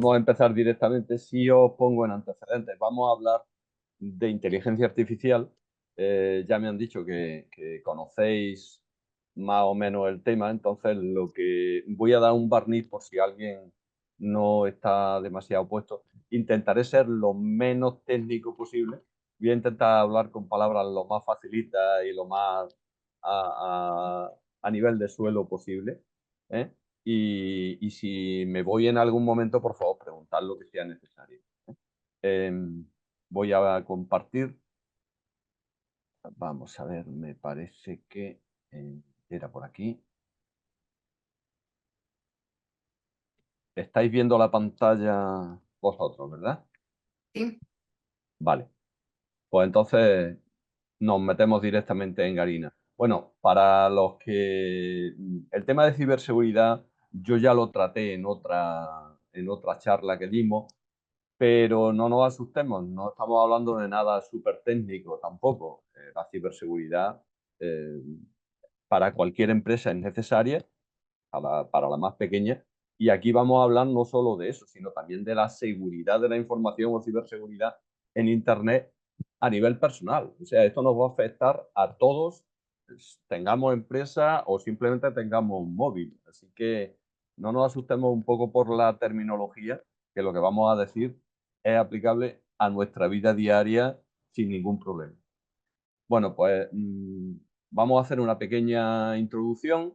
podemos empezar directamente. Si os pongo en antecedentes, vamos a hablar de inteligencia artificial. Ya me han dicho que conocéis más o menos el tema, entonces lo que voy a dar un barniz por si alguien no está demasiado puesto. Intentaré ser lo menos técnico posible. Voy a intentar hablar con palabras lo más facilitas y lo más a nivel de suelo posible, ¿eh? Y si me voy en algún momento, por favor, preguntad lo que sea necesario. Em, Voy a compartir. Vamos a ver, me parece que era por aquí. Estáis viendo la pantalla vosotros, ¿verdad? Sí, Vale. Pues entonces nos metemos directamente en harina. Bueno, para los que el tema de ciberseguridad yo ya lo traté en otra charla que dimos, pero no nos asustemos, no estamos hablando de nada súper técnico tampoco. La ciberseguridad eh, para cualquier empresa es necesaria, para la más pequeña, y aquí vamos a hablar no solo de eso, sino también de la seguridad de la información o ciberseguridad en Internet a nivel personal. O sea, esto nos va a afectar a todos, tengamos empresa o simplemente tengamos un móvil. Así que no nos asustemos un poco por la terminología, que lo que vamos a decir es aplicable a nuestra vida diaria sin ningún problema. Bueno, pues vamos a hacer una pequeña introducción.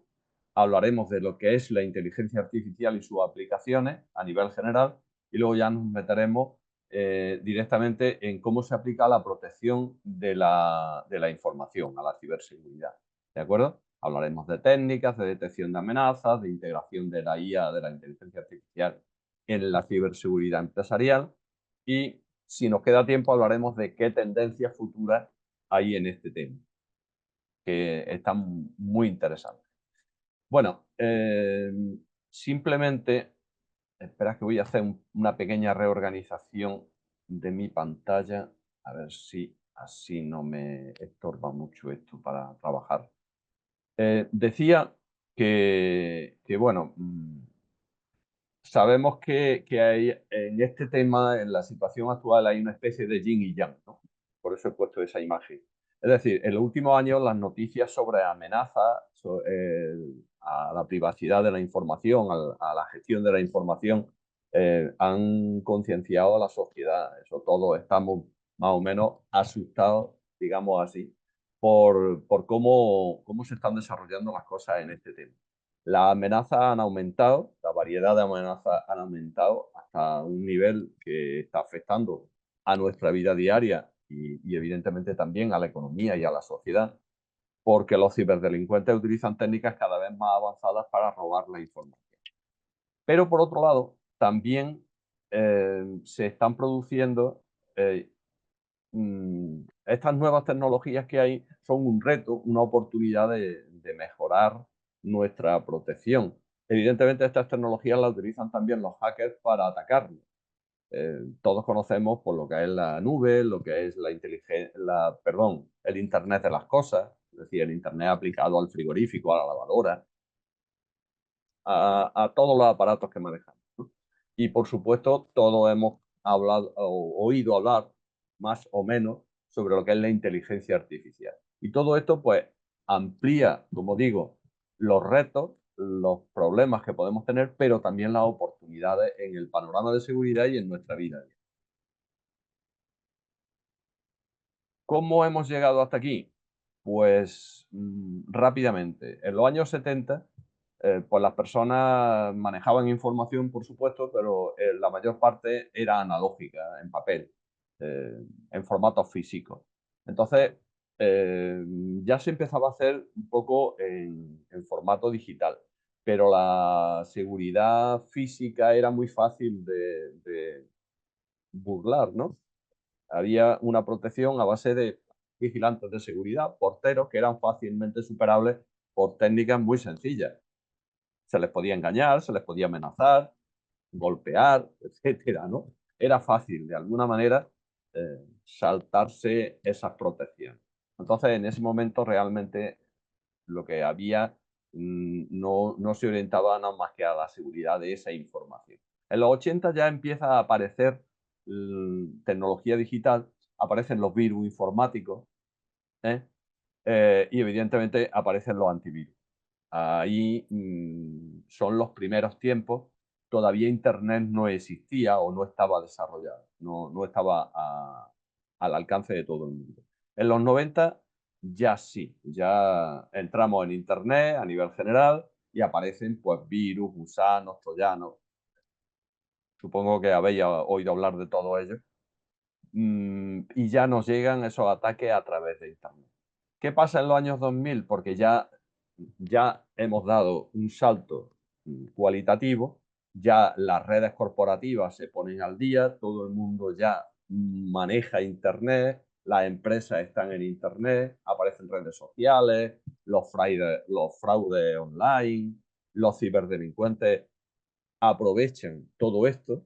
Hablaremos de lo que es la inteligencia artificial y sus aplicaciones a nivel general y luego ya nos meteremos directamente en cómo se aplica la protección de la información, a la ciberseguridad. ¿De acuerdo? Hablaremos de técnicas, de detección de amenazas, de integración de la IA, de la inteligencia artificial en la ciberseguridad empresarial y si nos queda tiempo hablaremos de qué tendencias futuras hay en este tema, que están muy interesantes. Bueno, simplemente, espera que voy a hacer una pequeña reorganización de mi pantalla, a ver si así no me estorba mucho esto para trabajar. Decía que bueno, sabemos que hay, en este tema, en la situación actual, hay una especie de yin y yang, ¿no? Por eso he puesto esa imagen. Es decir, en los últimos años las noticias sobre amenazas a la privacidad de la información, a la gestión de la información, han concienciado a la sociedad. Eso todos estamos más o menos asustados, digamos así, por cómo se están desarrollando las cosas en este tema. Las amenazas han aumentado, la variedad de amenazas han aumentado hasta un nivel que está afectando a nuestra vida diaria y evidentemente también a la economía y a la sociedad, porque los ciberdelincuentes utilizan técnicas cada vez más avanzadas para robar la información. Pero por otro lado, también se están produciendo eh, estas nuevas tecnologías que hay son un reto, una oportunidad de mejorar nuestra protección. Evidentemente, estas tecnologías las utilizan también los hackers para atacarnos. Todos conocemos por lo que es la nube, lo que es perdón, el Internet de las cosas, es decir, el Internet aplicado al frigorífico, a la lavadora, a todos los aparatos que manejamos, ¿no? Y por supuesto, todos hemos hablado o oído hablar más o menos sobre lo que es la inteligencia artificial. Y todo esto, pues, amplía, como digo, los retos, los problemas que podemos tener, pero también las oportunidades en el panorama de seguridad y en nuestra vida. ¿Cómo hemos llegado hasta aquí? Pues rápidamente. En los años 70, pues las personas manejaban información, por supuesto, pero la mayor parte era analógica, en papel, eh, en formato físico. Entonces, ya se empezaba a hacer un poco en formato digital, pero la seguridad física era muy fácil de burlar, ¿no? Había una protección a base de vigilantes de seguridad, porteros, que eran fácilmente superables por técnicas muy sencillas. Se les podía engañar, se les podía amenazar, golpear, etcétera, ¿no? Era fácil, de alguna manera, saltarse esas protecciones. Entonces, en ese momento, realmente, lo que había no se orientaba nada más que a la seguridad de esa información. En los 80 ya empieza a aparecer tecnología digital, aparecen los virus informáticos, ¿eh? Y evidentemente aparecen los antivirus. Ahí son los primeros tiempos, todavía Internet no existía o no estaba desarrollado, no estaba al alcance de todo el mundo. En los 90 ya sí, ya entramos en Internet a nivel general y aparecen pues virus, gusanos, troyanos. Supongo que habéis oído hablar de todo ello. Y ya nos llegan esos ataques a través de Internet. ¿Qué pasa en los años 2000? Porque ya hemos dado un salto cualitativo, ya las redes corporativas se ponen al día, todo el mundo ya maneja Internet, las empresas están en Internet, aparecen redes sociales, los fraudes online, los ciberdelincuentes aprovechan todo esto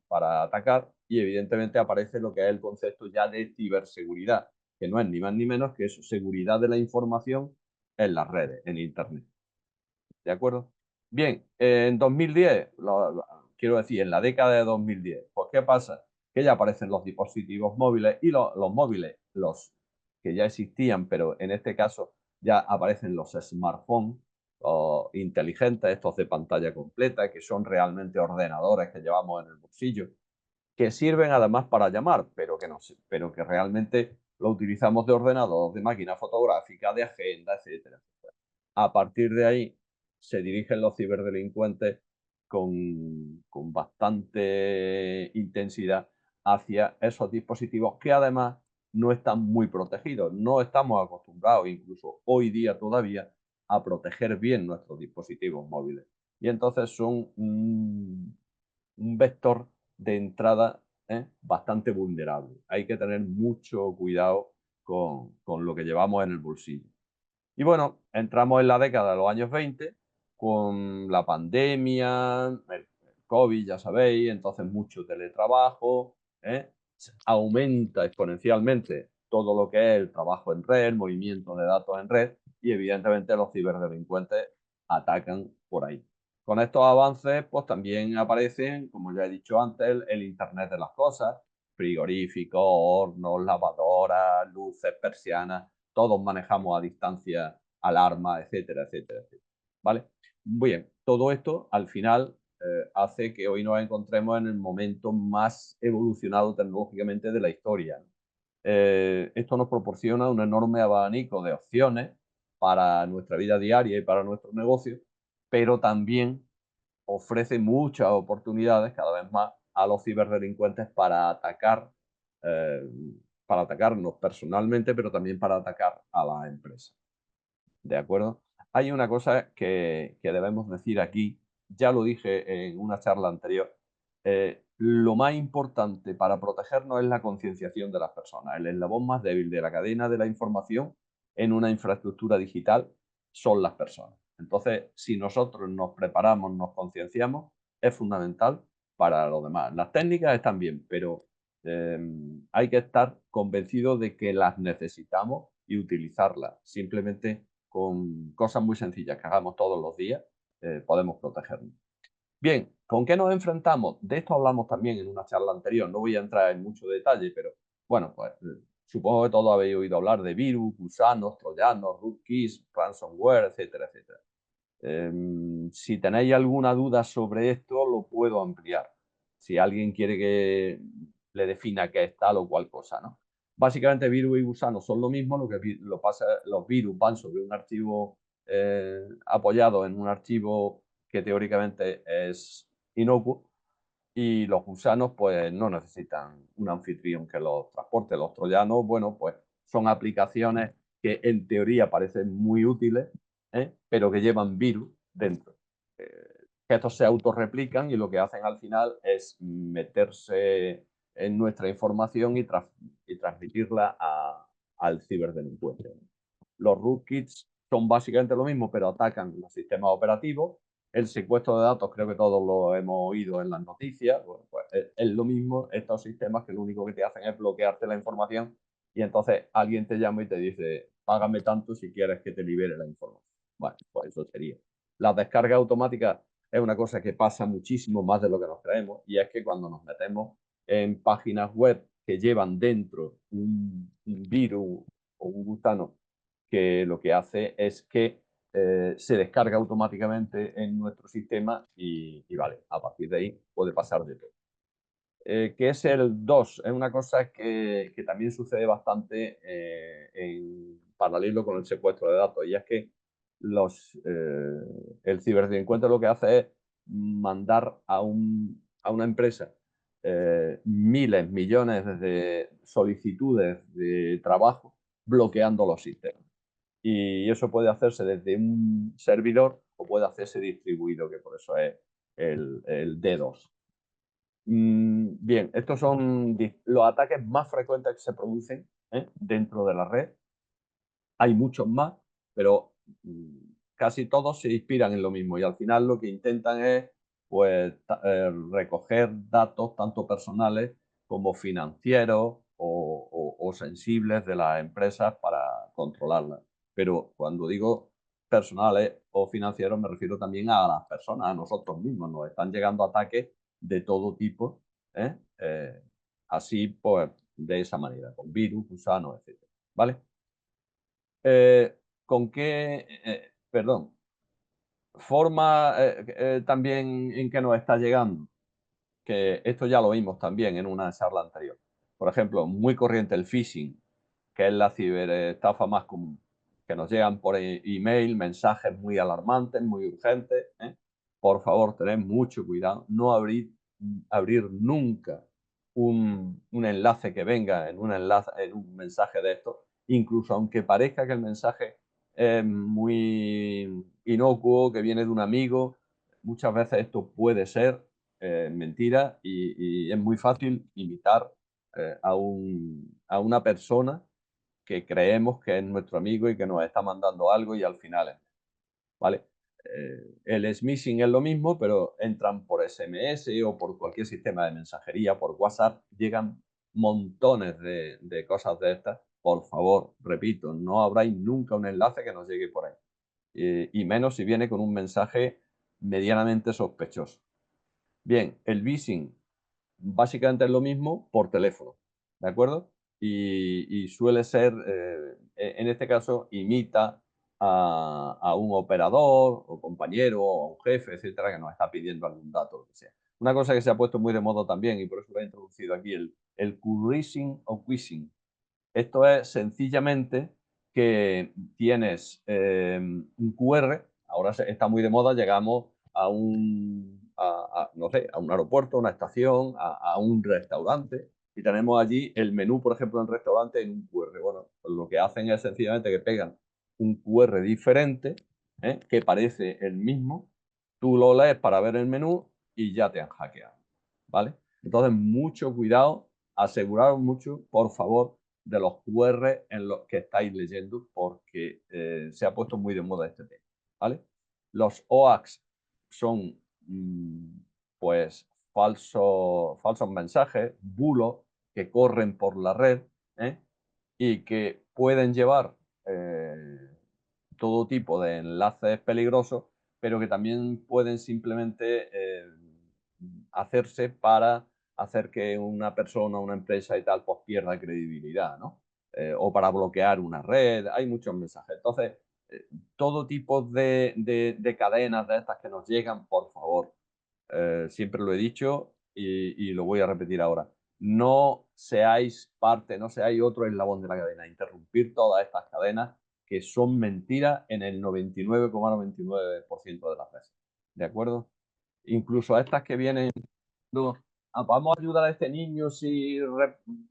para atacar y evidentemente aparece lo que es el concepto ya de ciberseguridad, que no es ni más ni menos que eso, seguridad de la información en las redes, en Internet. ¿De acuerdo? Bien, en 2010, quiero decir, en la década de 2010, pues ¿qué pasa? Que ya aparecen los dispositivos móviles y los móviles, los que ya existían, pero en este caso ya aparecen los smartphones o inteligentes, estos de pantalla completa, que son realmente ordenadores que llevamos en el bolsillo, que sirven además para llamar, pero que realmente lo utilizamos de ordenador, de máquina fotográfica, de agenda, etcétera. A partir de ahí se dirigen los ciberdelincuentes con bastante intensidad hacia esos dispositivos que además no están muy protegidos. No estamos acostumbrados, incluso hoy día todavía, a proteger bien nuestros dispositivos móviles. Y entonces son un vector de entrada bastante vulnerable. Hay que tener mucho cuidado con lo que llevamos en el bolsillo. Y bueno, entramos en la década de los años 20 con la pandemia, el COVID, ya sabéis, entonces mucho teletrabajo, aumenta exponencialmente todo lo que es el trabajo en red, el movimiento de datos en red y evidentemente los ciberdelincuentes atacan por ahí. Con estos avances, pues también aparecen, como ya he dicho antes, el Internet de las cosas, frigoríficos, hornos, lavadoras, luces, persianas, todos manejamos a distancia alarmas, etcétera, etcétera, etcétera. ¿Vale? Bien, todo esto al final hace que hoy nos encontremos en el momento más evolucionado tecnológicamente de la historia. Esto nos proporciona un enorme abanico de opciones para nuestra vida diaria y para nuestros negocios, pero también ofrece muchas oportunidades cada vez más a los ciberdelincuentes eh, para atacarnos personalmente, pero también para atacar a la empresa. ¿De acuerdo? Hay una cosa que debemos decir aquí, ya lo dije en una charla anterior, lo más importante para protegernos es la concienciación de las personas. El eslabón más débil de la cadena de la información en una infraestructura digital son las personas. Entonces, si nosotros nos preparamos, nos concienciamos, es fundamental para los demás. Las técnicas están bien, pero eh, hay que estar convencidos de que las necesitamos y utilizarlas. Simplemente con cosas muy sencillas que hagamos todos los días, podemos protegernos. Bien, ¿con qué nos enfrentamos? De esto hablamos también en una charla anterior, no voy a entrar en mucho detalle, pero bueno, pues supongo que todos habéis oído hablar de virus, gusanos, troyanos, rootkits, ransomware, etcétera, etcétera. Si tenéis alguna duda sobre esto, lo puedo ampliar. Si alguien quiere que le defina qué es tal o cual cosa, ¿no? Básicamente, virus y gusanos son lo mismo, lo que lo pasa, los virus van sobre un archivo apoyado en un archivo que teóricamente es inocuo y los gusanos pues no necesitan un anfitrión que los transporte. Los troyanos, bueno, pues son aplicaciones que en teoría parecen muy útiles, pero que llevan virus dentro. Que estos se autorreplican y lo que hacen al final es meterse en nuestra información y transmitirla al ciberdelincuente. Los rootkits son básicamente lo mismo, pero atacan los sistemas operativos. El secuestro de datos, creo que todos lo hemos oído en las noticias. Bueno, pues es lo mismo, estos sistemas que lo único que te hacen es bloquearte la información y entonces alguien te llama y te dice, págame tanto si quieres que te libere la información. Bueno, pues eso sería. Las descargas automáticas es una cosa que pasa muchísimo más de lo que nos creemos, y es que cuando nos metemos en páginas web que llevan dentro un virus o un gusano, que lo que hace es que se descarga automáticamente en nuestro sistema y vale, a partir de ahí puede pasar de todo. ¿Qué es el DOS? Es una cosa que también sucede bastante en paralelo con el secuestro de datos, y es que el ciberdelincuente lo que hace es mandar a una empresa miles, millones de solicitudes de trabajo bloqueando los sistemas. Y eso puede hacerse desde un servidor o puede hacerse distribuido, que por eso es el DDoS. Bien, estos son los ataques más frecuentes que se producen dentro de la red. Hay muchos más, pero casi todos se inspiran en lo mismo, y al final lo que intentan es pues recoger datos tanto personales como financieros o sensibles de las empresas para controlarlas. Pero cuando digo personales o financieros me refiero también a las personas, a nosotros mismos. Nos están llegando ataques de todo tipo, ¿eh? Así pues de esa manera, con virus, gusanos, etc. ¿Vale? ¿Con qué, perdón, forma también en que nos está llegando? Que esto ya lo vimos también en una charla anterior. Por ejemplo, muy corriente el phishing, que es la ciberestafa más común, que nos llegan por email mensajes muy alarmantes, muy urgentes. Por favor, tened mucho cuidado, no abrir nunca un enlace que venga en un mensaje de estos, incluso aunque parezca que el mensaje es muy inocuo, que viene de un amigo. Muchas veces esto puede ser mentira, y es muy fácil imitar a una persona que creemos que es nuestro amigo y que nos está mandando algo, y al final es, ¿vale? El smishing es lo mismo, pero entran por SMS o por cualquier sistema de mensajería, por WhatsApp, llegan montones de cosas de estas. Por favor, repito, no abráis nunca un enlace que nos llegue por ahí, y menos si viene con un mensaje medianamente sospechoso. Bien, el phishing básicamente es lo mismo por teléfono, ¿de acuerdo? Y suele ser, en este caso, imita a un operador o compañero o un jefe, etcétera, que nos está pidiendo algún dato, lo que sea. Una cosa que se ha puesto muy de moda también, y por eso lo he introducido aquí, el cruising o quishing. Esto es sencillamente que tienes un QR. Ahora está muy de moda, llegamos no sé, a un aeropuerto, a una estación, a un restaurante, y tenemos allí el menú, por ejemplo, en el restaurante en un QR. Bueno, pues lo que hacen es sencillamente que pegan un QR diferente, que parece el mismo, tú lo lees para ver el menú y ya te han hackeado, ¿vale? Entonces, mucho cuidado, aseguraros mucho, por favor, de los QR en los que estáis leyendo, porque se ha puesto muy de moda este tema, ¿vale? Los OAX son pues falsos mensajes, bulos que corren por la red, ¿eh? Y que pueden llevar todo tipo de enlaces peligrosos, pero que también pueden simplemente hacerse para hacer que una persona, una empresa y tal, pues pierda credibilidad, ¿no? O para bloquear una red. Hay muchos mensajes. Entonces, todo tipo de cadenas de estas que nos llegan, por favor, siempre lo he dicho y lo voy a repetir ahora. No seáis parte, no seáis otro eslabón de la cadena. Interrumpir todas estas cadenas que son mentiras en el 99,99% de las veces. ¿De acuerdo? Incluso a estas que vienen, no, vamos a ayudar a este niño si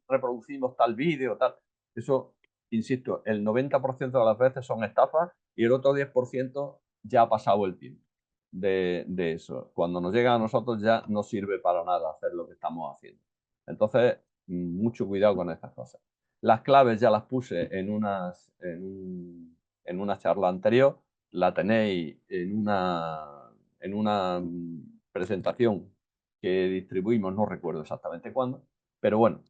reproducimos tal vídeo, tal. Eso, insisto, el 90% de las veces son estafas, y el otro 10% ya ha pasado el tiempo de eso. Cuando nos llega a nosotros ya no sirve para nada hacer lo que estamos haciendo. Entonces, mucho cuidado con estas cosas. Las claves ya las puse en una charla anterior, la tenéis en una presentación que distribuimos, no recuerdo exactamente cuándo, pero bueno,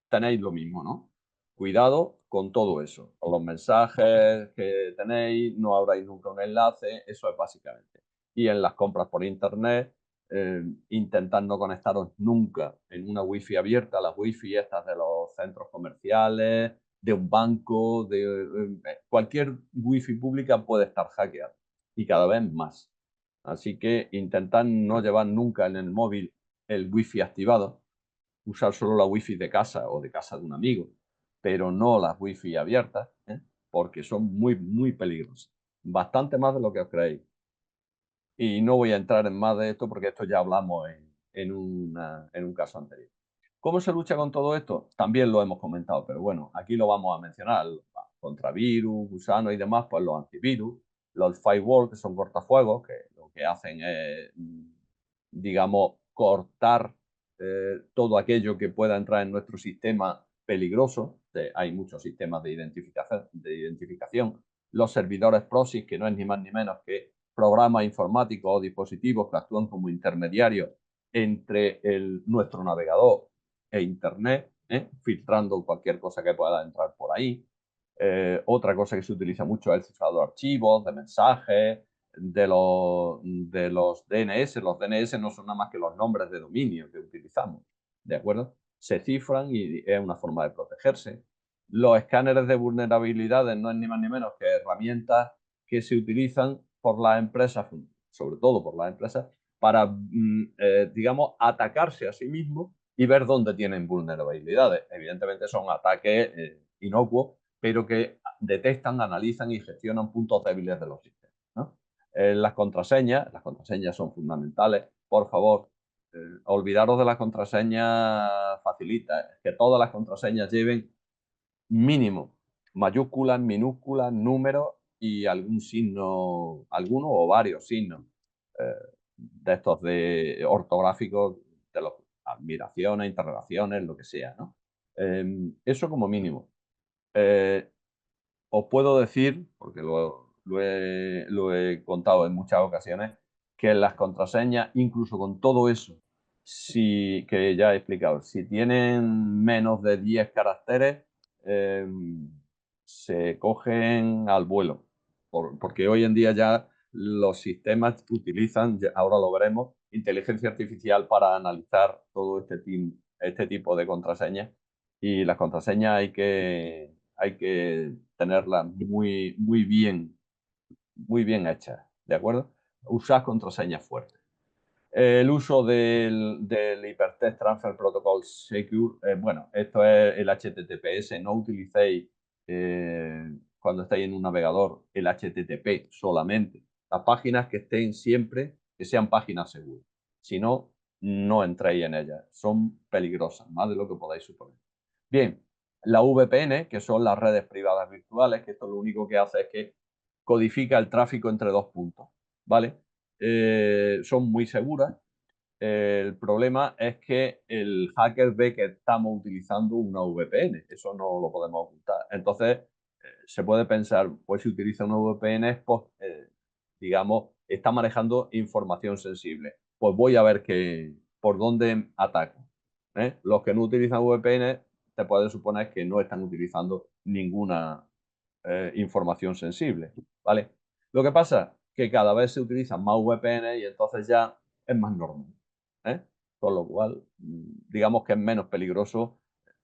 tenéis lo mismo, ¿no? Cuidado con todo eso, con los mensajes que tenéis, no abráis nunca un enlace, eso es básicamente. y en las compras por internet, intentad no conectaros nunca en una wifi abierta, las wifi estas de los centros comerciales, de un banco, de cualquier wifi pública puede estar hackeada y cada vez más. Así que intentad no llevar nunca en el móvil el wifi activado, usar solo la wifi de casa o de casa de un amigo, pero no las wifi abiertas, porque son muy, muy peligrosas. Bastante más de lo que os creéis. Y no voy a entrar en más de esto porque esto ya hablamos en un caso anterior. ¿Cómo se lucha con todo esto? También lo hemos comentado, pero bueno, aquí lo vamos a mencionar. Contra virus, gusanos y demás, pues los antivirus, los firewall, que son cortafuegos, que lo que hacen es, digamos, cortar todo aquello que pueda entrar en nuestro sistema peligroso. Hay muchos sistemas de identificación. Los servidores proxy, que no es ni más ni menos que programas informáticos o dispositivos que actúan como intermediarios entre nuestro navegador e Internet, filtrando cualquier cosa que pueda entrar por ahí. Otra cosa que se utiliza mucho es el cifrado de archivos, de mensajes, de los DNS. Los DNS no son nada más que los nombres de dominio que utilizamos, ¿de acuerdo? Se cifran y es una forma de protegerse. Los escáneres de vulnerabilidades no es ni más ni menos que herramientas que se utilizan por las empresas, sobre todo por las empresas, para, digamos, atacarse a sí mismos y ver dónde tienen vulnerabilidades. Evidentemente son ataques inocuos, pero que detectan, analizan y gestionan puntos débiles de los sistemas, ¿no? Las contraseñas son fundamentales. Por favor, olvidaros de las contraseñas facilitas, que todas las contraseñas lleven mínimo mayúsculas, minúsculas, números y algún signo, alguno o varios signos de estos de ortográficos, de los admiraciones, interrogaciones, lo que sea, ¿no? Eso como mínimo. Os puedo decir, porque lo he contado en muchas ocasiones, que las contraseñas, incluso con todo eso, que ya he explicado, si tienen menos de 10 caracteres, eh, se cogen al vuelo. Porque hoy en día ya los sistemas utilizan, ahora lo veremos, inteligencia artificial para analizar todo este tipo de contraseñas. Y las contraseñas hay que tenerlas muy bien hechas, ¿de acuerdo? Usad contraseñas fuertes. El uso del Hypertext Transfer Protocol Secure, bueno, esto es el HTTPS, no utilicéis cuando estáis en un navegador el HTTP solamente. Las páginas que estén siempre, que sean páginas seguras. Si no, no entréis en ellas. Son peligrosas, más de lo que podáis suponer. Bien, la VPN, que son las redes privadas virtuales, que esto lo único que hace es que codifica el tráfico entre dos puntos, ¿vale? Son muy seguras. El problema es que el hacker ve que estamos utilizando una VPN. Eso no lo podemos ocultar. Entonces, se puede pensar, pues si utiliza una VPN, pues, digamos, está manejando información sensible. Pues voy a ver por dónde ataca. Los que no utilizan VPN, te puedes suponer que no están utilizando ninguna información sensible, ¿vale? Lo que pasa es que cada vez se utilizan más VPN y entonces ya es más normal, ¿eh? Con lo cual, digamos que es menos peligroso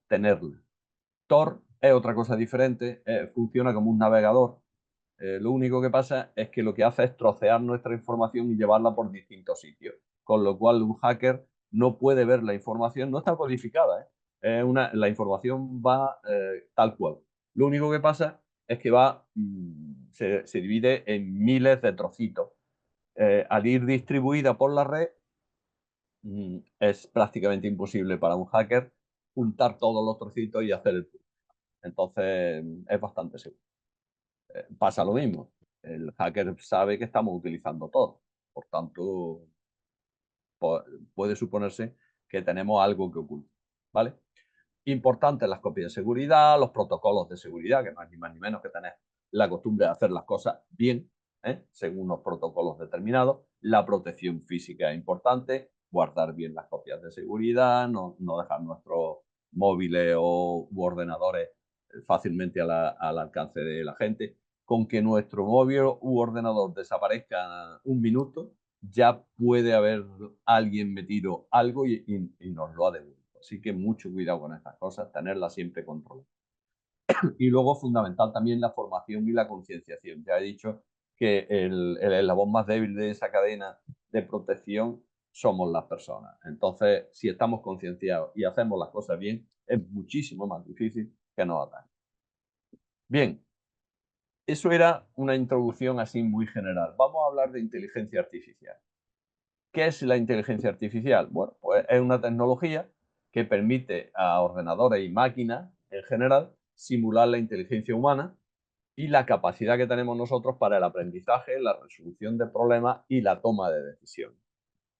tenerla. Tor es otra cosa diferente, funciona como un navegador. Lo único que pasa es que lo que hace es trocear nuestra información y llevarla por distintos sitios, con lo cual un hacker no puede ver la información, no está codificada, la información va tal cual. Lo único que pasa es que se divide en miles de trocitos. Al ir distribuida por la red, es prácticamente imposible para un hacker juntar todos los trocitos y hacer el puzzle. Entonces, es bastante seguro. Pasa lo mismo. El hacker sabe que estamos utilizando todo. Por tanto, puede suponerse que tenemos algo que ocultar, ¿vale? Importantes las copias de seguridad, los protocolos de seguridad, que no es ni más ni menos que tener la costumbre de hacer las cosas bien, según unos protocolos determinados. La protección física es importante, guardar bien las copias de seguridad, no dejar nuestros móviles u ordenadores fácilmente al alcance de la gente. Con que nuestro móvil u ordenador desaparezca un minuto, ya puede haber alguien metido algo y nos lo ha devuelto. Así que mucho cuidado con estas cosas, tenerlas siempre controladas. Y luego, fundamental también la formación y la concienciación. Ya he dicho que el eslabón más débil de esa cadena de protección somos las personas. Entonces, si estamos concienciados y hacemos las cosas bien, es muchísimo más difícil que nos ataquen. Bien, eso era una introducción así muy general. Vamos a hablar de inteligencia artificial. ¿Qué es la inteligencia artificial? Bueno, pues es una tecnología que permite a ordenadores y máquinas en general simular la inteligencia humana y la capacidad que tenemos nosotros para el aprendizaje, la resolución de problemas y la toma de decisiones.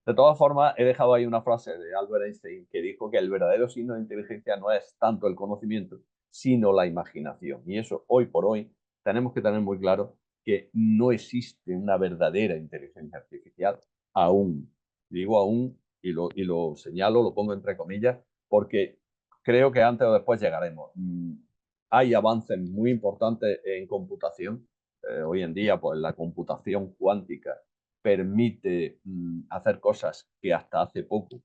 De todas formas, he dejado ahí una frase de Albert Einstein que dijo que el verdadero signo de inteligencia no es tanto el conocimiento, sino la imaginación. Y eso, hoy por hoy, tenemos que tener muy claro que no existe una verdadera inteligencia artificial aún. Digo aún y lo señalo, lo pongo entre comillas, porque creo que antes o después llegaremos. Hay avances muy importantes en computación. Hoy en día, pues la computación cuántica permite hacer cosas que hasta hace poco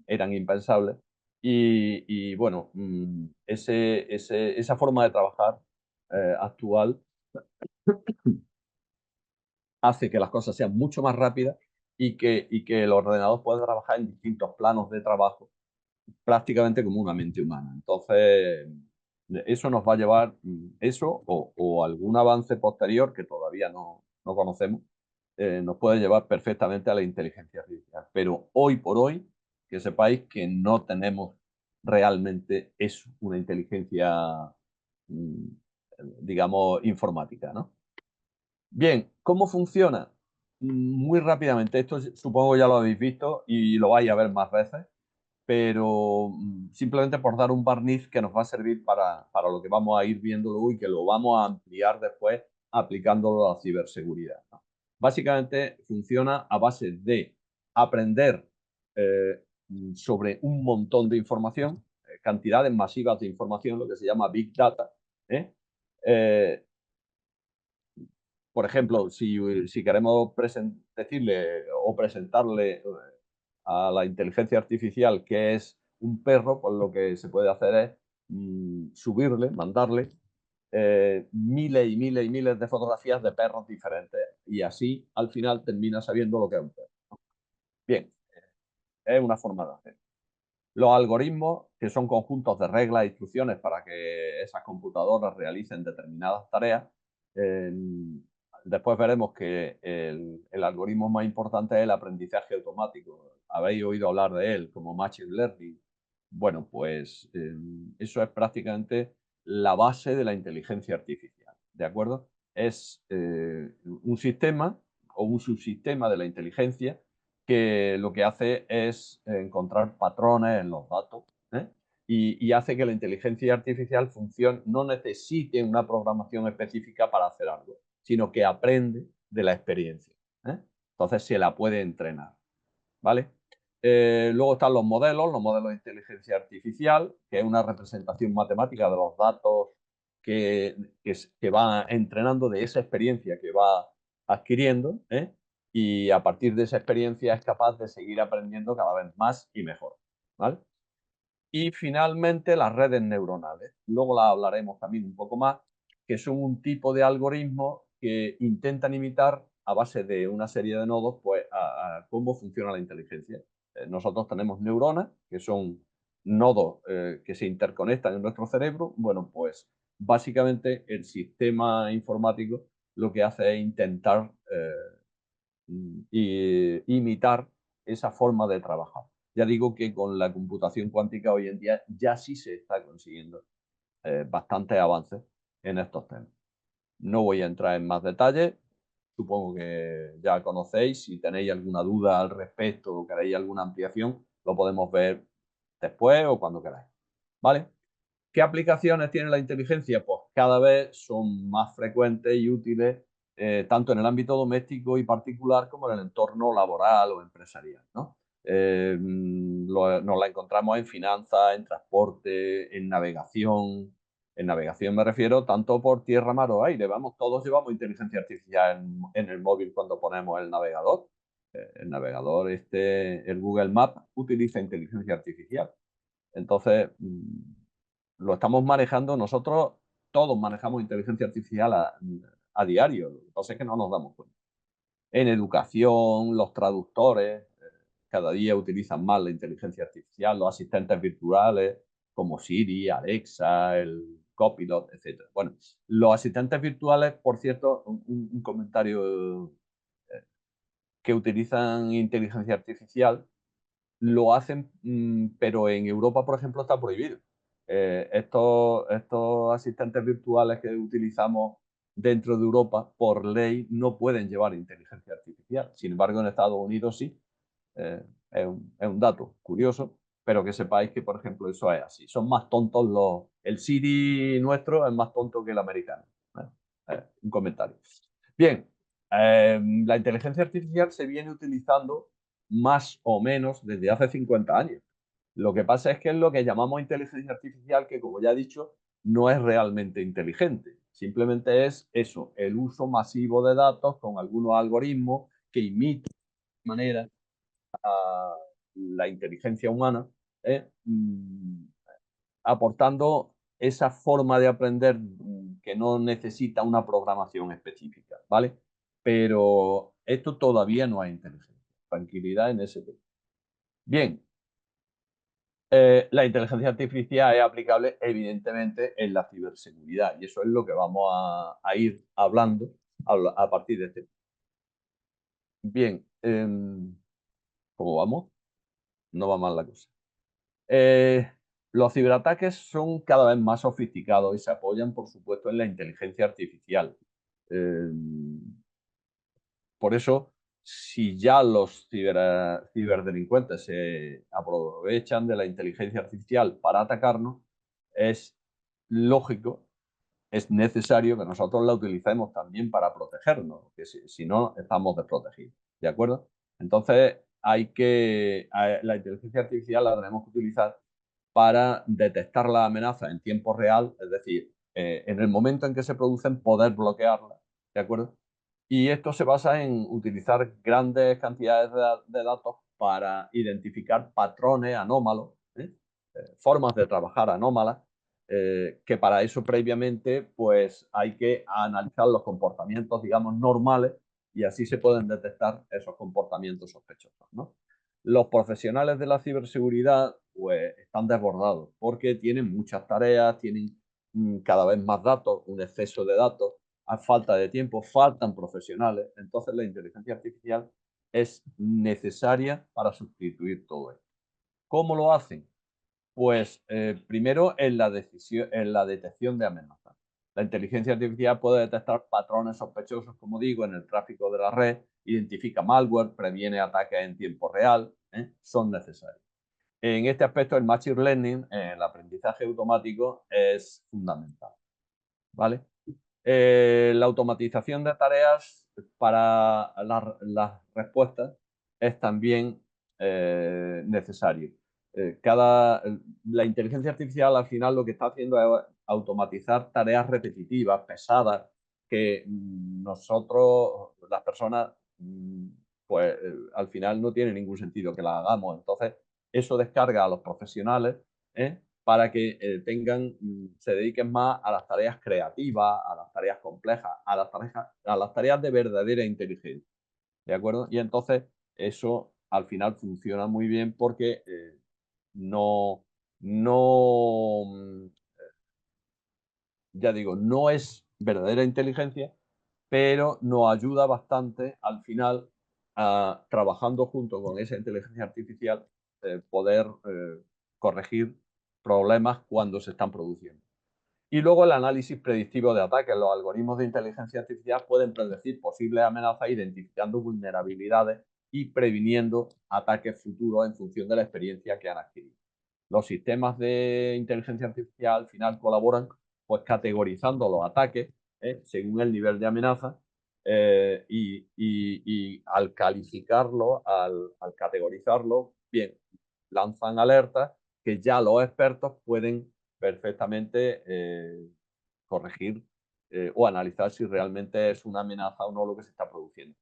eran impensables. Y bueno, esa forma de trabajar actual hace que las cosas sean mucho más rápidas y que el ordenador pueda trabajar en distintos planos de trabajo prácticamente como una mente humana. Entonces, eso nos va a llevar, eso o algún avance posterior que todavía no conocemos, nos puede llevar perfectamente a la inteligencia artificial. Pero hoy por hoy, que sepáis que no tenemos realmente eso, una inteligencia, mm, digamos, informática, ¿no? Bien, ¿cómo funciona? Muy rápidamente, esto supongo ya lo habéis visto y lo vais a ver más veces, pero simplemente por dar un barniz que nos va a servir para lo que vamos a ir viendo luego y que lo vamos a ampliar después aplicándolo a la ciberseguridad, ¿no? Básicamente funciona a base de aprender sobre un montón de información, cantidades masivas de información, lo que se llama Big Data. ¿eh? Eh, por ejemplo, si queremos decirle o presentarle a la inteligencia artificial que es un perro, pues lo que se puede hacer es subirle, mandarle miles y miles y miles de fotografías de perros diferentes y así al final termina sabiendo lo que es un perro. Bien, es una forma de hacer. Los algoritmos, que son conjuntos de reglas e instrucciones para que esas computadoras realicen determinadas tareas, eh, después veremos que el algoritmo más importante es el aprendizaje automático. Habéis oído hablar de él como Machine Learning. Bueno, pues eso es prácticamente la base de la inteligencia artificial, ¿de acuerdo? Es un sistema o un subsistema de la inteligencia que lo que hace es encontrar patrones en los datos, ¿eh? Y hace que la inteligencia artificial funcione, no necesite una programación específica para hacer algo, sino que aprende de la experiencia, ¿eh? Entonces se la puede entrenar, ¿vale? Luego están los modelos de inteligencia artificial, que es una representación matemática de los datos que va entrenando de esa experiencia que va adquiriendo, ¿eh? Y a partir de esa experiencia es capaz de seguir aprendiendo cada vez más y mejor, ¿vale? Y finalmente las redes neuronales. Luego las hablaremos también un poco más, que son un tipo de algoritmos que intentan imitar a base de una serie de nodos, pues a cómo funciona la inteligencia. Nosotros tenemos neuronas, que son nodos que se interconectan en nuestro cerebro. Bueno, pues básicamente el sistema informático lo que hace es intentar imitar esa forma de trabajar. Ya digo que con la computación cuántica hoy en día ya sí se está consiguiendo bastantes avances en estos temas. No voy a entrar en más detalles, supongo que ya conocéis. Si tenéis alguna duda al respecto o queréis alguna ampliación, lo podemos ver después o cuando queráis. ¿Vale? ¿Qué aplicaciones tiene la inteligencia? Pues cada vez son más frecuentes y útiles, tanto en el ámbito doméstico y particular como en el entorno laboral o empresarial, ¿no? Nos la encontramos en finanzas, en transporte, en navegación. En navegación me refiero tanto por tierra, mar o aire. Vamos, todos llevamos inteligencia artificial en el móvil cuando ponemos el navegador. El navegador el Google Maps, utiliza inteligencia artificial. Entonces, lo estamos manejando nosotros, todos manejamos inteligencia artificial a diario, lo que pasa es que no nos damos cuenta. En educación, los traductores cada día utilizan más la inteligencia artificial, los asistentes virtuales como Siri, Alexa, el Copilot, etc. Bueno, los asistentes virtuales, por cierto, un comentario que utilizan inteligencia artificial, lo hacen, pero en Europa, por ejemplo, está prohibido. Estos asistentes virtuales que utilizamos dentro de Europa, por ley, no pueden llevar inteligencia artificial. Sin embargo, en Estados Unidos sí. Es un dato curioso, pero que sepáis que, por ejemplo, eso es así. Son más tontos el Siri nuestro es más tonto que el americano. Un comentario. Bien, la inteligencia artificial se viene utilizando más o menos desde hace 50 años. Lo que pasa es que es lo que llamamos inteligencia artificial, que como ya he dicho, no es realmente inteligente. Simplemente es eso, el uso masivo de datos con algunos algoritmos que imitan de manera a la inteligencia humana, aportando esa forma de aprender que no necesita una programación específica, ¿vale? Pero esto todavía no es inteligencia. Tranquilidad en ese tema. Bien, la inteligencia artificial es aplicable evidentemente en la ciberseguridad y eso es lo que vamos a ir hablando a partir de este. Bien, ¿cómo vamos? No va mal la cosa. Los ciberataques son cada vez más sofisticados y se apoyan, por supuesto, en la inteligencia artificial. Eh, por eso, si ya los ciberdelincuentes se aprovechan de la inteligencia artificial para atacarnos, es lógico, es necesario que nosotros la utilicemos también para protegernos, que si no, estamos desprotegidos. ¿De acuerdo? Entonces, la inteligencia artificial la tenemos que utilizar para detectar la amenaza en tiempo real, es decir, en el momento en que se producen, poder bloquearla, ¿de acuerdo? Y esto se basa en utilizar grandes cantidades de datos para identificar patrones anómalos, formas de trabajar anómalas, que para eso previamente pues hay que analizar los comportamientos, digamos, normales y así se pueden detectar esos comportamientos sospechosos, ¿no? Los profesionales de la ciberseguridad pues están desbordados porque tienen muchas tareas, tienen cada vez más datos, un exceso de datos, a falta de tiempo, faltan profesionales, entonces la inteligencia artificial es necesaria para sustituir todo esto. ¿Cómo lo hacen? Pues primero en la detección de amenazas. La inteligencia artificial puede detectar patrones sospechosos, como digo, en el tráfico de la red, identifica malware, previene ataques en tiempo real, son necesarios. En este aspecto, el Machine Learning, el aprendizaje automático, es fundamental, ¿vale? La automatización de tareas para las respuestas es también necesario. La inteligencia artificial al final lo que está haciendo es automatizar tareas repetitivas, pesadas, que nosotros, las personas, pues al final no tiene ningún sentido que las hagamos. Entonces, eso descarga a los profesionales, para que se dediquen más a las tareas creativas, a las tareas complejas, a las tareas de verdadera inteligencia. ¿De acuerdo? Y entonces eso al final funciona muy bien porque no, no, ya digo, no es verdadera inteligencia, pero nos ayuda bastante al final a, trabajando junto con esa inteligencia artificial, poder corregir problemas cuando se están produciendo. Y luego el análisis predictivo de ataques. Los algoritmos de inteligencia artificial pueden predecir posibles amenazas identificando vulnerabilidades y previniendo ataques futuros en función de la experiencia que han adquirido. Los sistemas de inteligencia artificial al final colaboran pues categorizando los ataques según el nivel de amenaza, y al calificarlo, al categorizarlo, bien, lanzan alertas que ya los expertos pueden perfectamente corregir o analizar si realmente es una amenaza o no lo que se está produciendo.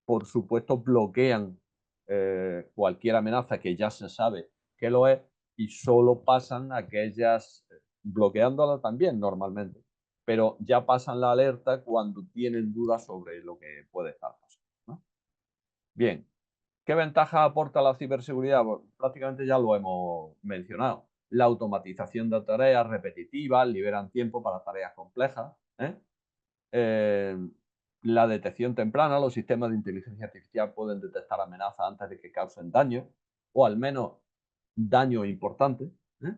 por supuesto, bloquean cualquier amenaza que ya se sabe que lo es y solo pasan aquellas, bloqueándola también normalmente, pero ya pasan la alerta cuando tienen dudas sobre lo que puede estar pasando, ¿no? Bien, ¿qué ventaja aporta la ciberseguridad? Pues, prácticamente ya lo hemos mencionado. La automatización de tareas repetitivas liberan tiempo para tareas complejas, ¿eh? Eh, la detección temprana, los sistemas de inteligencia artificial pueden detectar amenazas antes de que causen daño, o al menos daño importante. ¿Eh?